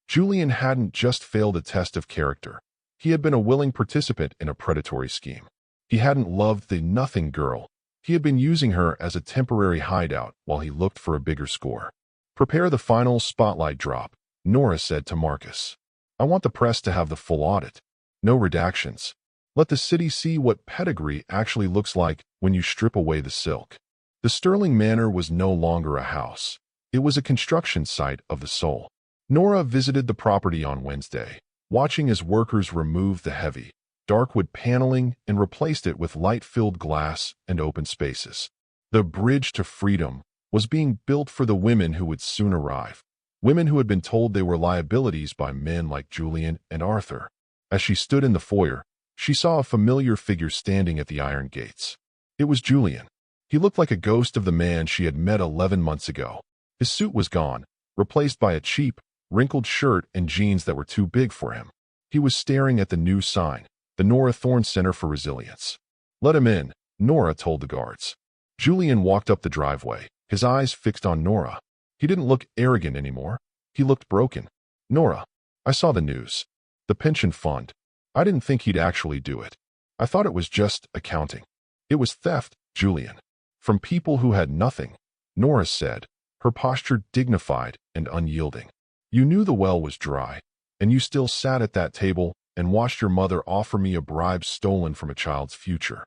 Julian hadn't just failed a test of character. He had been a willing participant in a predatory scheme. He hadn't loved the nothing girl. He had been using her as a temporary hideout while he looked for a bigger score. "Prepare the final spotlight drop," Nora said to Marcus. "I want the press to have the full audit. No redactions. Let the city see what pedigree actually looks like when you strip away the silk." The Sterling Manor was no longer a house. It was a construction site of the soul. Nora visited the property on Wednesday, watching as workers removed the heavy, dark wood paneling and replaced it with light-filled glass and open spaces. The bridge to freedom was being built for the women who would soon arrive, women who had been told they were liabilities by men like Julian and Arthur. As she stood in the foyer, she saw a familiar figure standing at the iron gates. It was Julian. He looked like a ghost of the man she had met 11 months ago. His suit was gone, replaced by a cheap, wrinkled shirt and jeans that were too big for him. He was staring at the new sign, the Nora Thorne Center for Resilience. "Let him in," Nora told the guards. Julian walked up the driveway, his eyes fixed on Nora. He didn't look arrogant anymore. He looked broken. "Nora, I saw the news. The pension fund. I didn't think he'd actually do it. I thought it was just accounting." "It was theft, Julian. From people who had nothing," Nora said, her posture dignified and unyielding. "You knew the well was dry, and you still sat at that table and watched your mother offer me a bribe stolen from a child's future."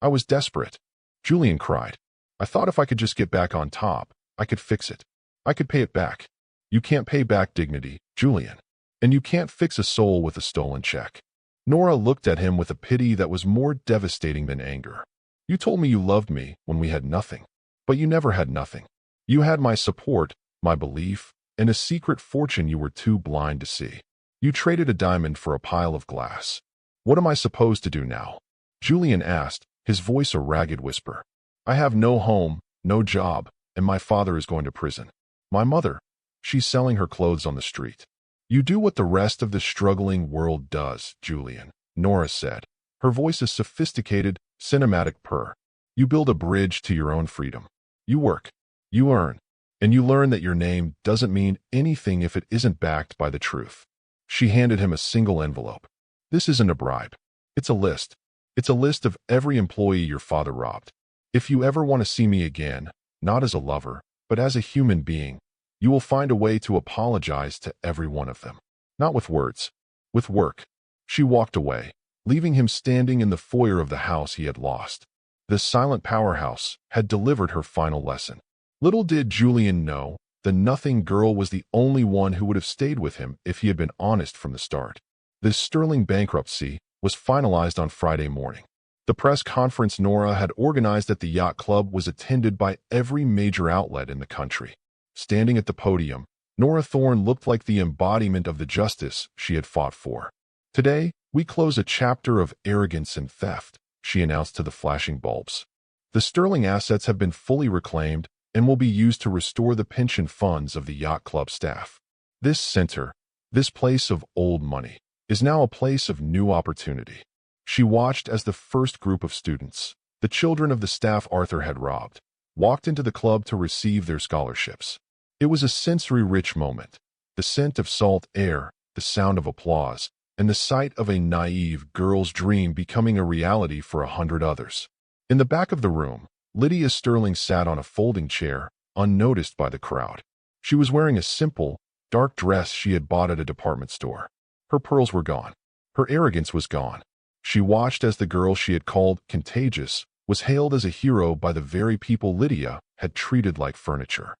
"I was desperate," Julian cried. "I thought if I could just get back on top, I could fix it. I could pay it back." "You can't pay back dignity, Julian. And you can't fix a soul with a stolen check." Nora looked at him with a pity that was more devastating than anger. "You told me you loved me when we had nothing. But you never had nothing. You had my support, my belief, and a secret fortune you were too blind to see. You traded a diamond for a pile of glass. What am I supposed to do now?" Julian asked, his voice a ragged whisper. "I have no home, no job, and my father is going to prison. My mother, she's selling her clothes on the street." "You do what the rest of the struggling world does, Julian," Nora said, her voice a sophisticated, cinematic purr. "You build a bridge to your own freedom. You work, you earn, and you learn that your name doesn't mean anything if it isn't backed by the truth." She handed him a single envelope. "This isn't a bribe. It's a list. It's a list of every employee your father robbed. If you ever want to see me again, not as a lover, but as a human being, you will find a way to apologize to every one of them. Not with words, with work." She walked away, leaving him standing in the foyer of the house he had lost. The silent powerhouse had delivered her final lesson. Little did Julian know, the nothing girl was the only one who would have stayed with him if he had been honest from the start. This Sterling bankruptcy was finalized on Friday morning. The press conference Nora had organized at the yacht club was attended by every major outlet in the country. Standing at the podium, Nora Thorne looked like the embodiment of the justice she had fought for. "Today, we close a chapter of arrogance and theft," she announced to the flashing bulbs. "The Sterling assets have been fully reclaimed and will be used to restore the pension funds of the yacht club staff. This center, this place of old money, is now a place of new opportunity." She watched as the first group of students, the children of the staff Arthur had robbed, walked into the club to receive their scholarships. It was a sensory-rich moment. The scent of salt air, the sound of applause, and the sight of a naive girl's dream becoming a reality for 100 others. In the back of the room, Lydia Sterling sat on a folding chair, unnoticed by the crowd. She was wearing a simple, dark dress she had bought at a department store. Her pearls were gone. Her arrogance was gone. She watched as the girl she had called contagious was hailed as a hero by the very people Lydia had treated like furniture.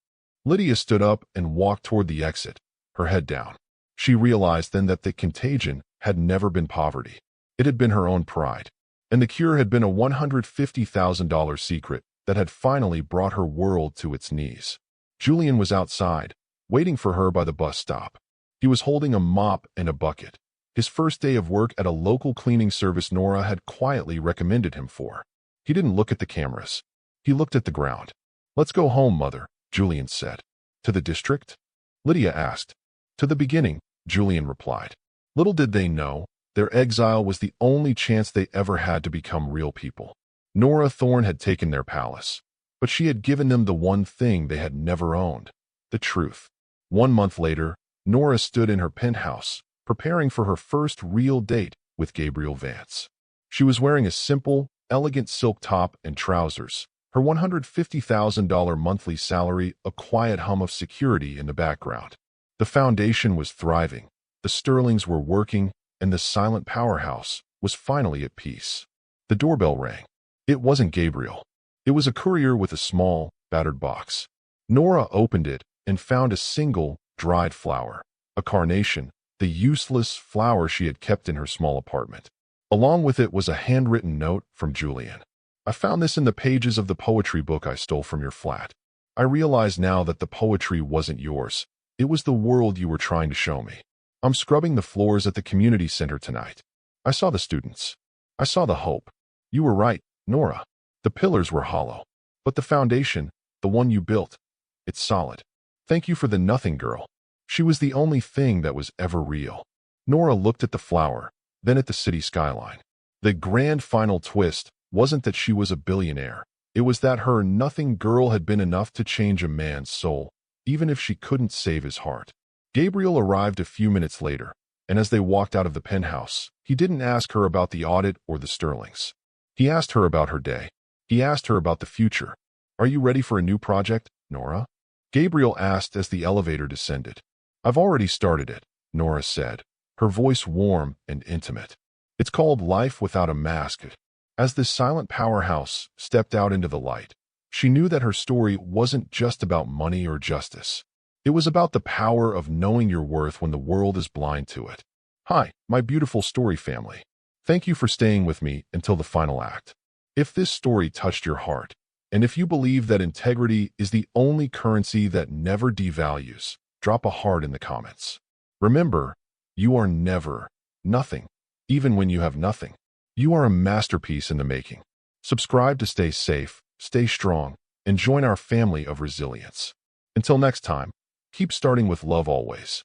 Lydia stood up and walked toward the exit, her head down. She realized then that the contagion had never been poverty. It had been her own pride. And the cure had been a $150,000 secret that had finally brought her world to its knees. Julian was outside, waiting for her by the bus stop. He was holding a mop and a bucket. His first day of work at a local cleaning service Nora had quietly recommended him for. He didn't look at the cameras. He looked at the ground. "Let's go home, Mother," Julian said. "To the district?" Lydia asked. "To the beginning," Julian replied. Little did they know, their exile was the only chance they ever had to become real people. Nora Thorne had taken their palace, but she had given them the one thing they had never owned, the truth. 1 month later, Nora stood in her penthouse, preparing for her first real date with Gabriel Vance. She was wearing a simple, elegant silk top and trousers, her $150,000 monthly salary a quiet hum of security in the background. The foundation was thriving, the Sterlings were working, and the silent powerhouse was finally at peace. The doorbell rang. It wasn't Gabriel. It was a courier with a small, battered box. Nora opened it and found a single, dried flower, a carnation, the useless flower she had kept in her small apartment. Along with it was a handwritten note from Julian. "I found this in the pages of the poetry book I stole from your flat. I realize now that the poetry wasn't yours. It was the world you were trying to show me. I'm scrubbing the floors at the community center tonight. I saw the students. I saw the hope. You were right, Nora. The pillars were hollow. But the foundation, the one you built, it's solid. Thank you for the nothing girl. She was the only thing that was ever real." Nora looked at the flower, then at the city skyline. The grand final twist wasn't that she was a billionaire. It was that her nothing girl had been enough to change a man's soul, even if she couldn't save his heart. Gabriel arrived a few minutes later, and as they walked out of the penthouse, he didn't ask her about the audit or the Sterlings. He asked her about her day. He asked her about the future. "Are you ready for a new project, Nora?" Gabriel asked as the elevator descended. "I've already started it," Nora said, her voice warm and intimate. "It's called Life Without a Mask." As this silent powerhouse stepped out into the light, she knew that her story wasn't just about money or justice. It was about the power of knowing your worth when the world is blind to it. Hi, my beautiful story family. Thank you for staying with me until the final act. If this story touched your heart, and if you believe that integrity is the only currency that never devalues, drop a heart in the comments. Remember, you are never nothing, even when you have nothing. You are a masterpiece in the making. Subscribe to stay safe, stay strong, and join our family of resilience. Until next time, keep starting with love always.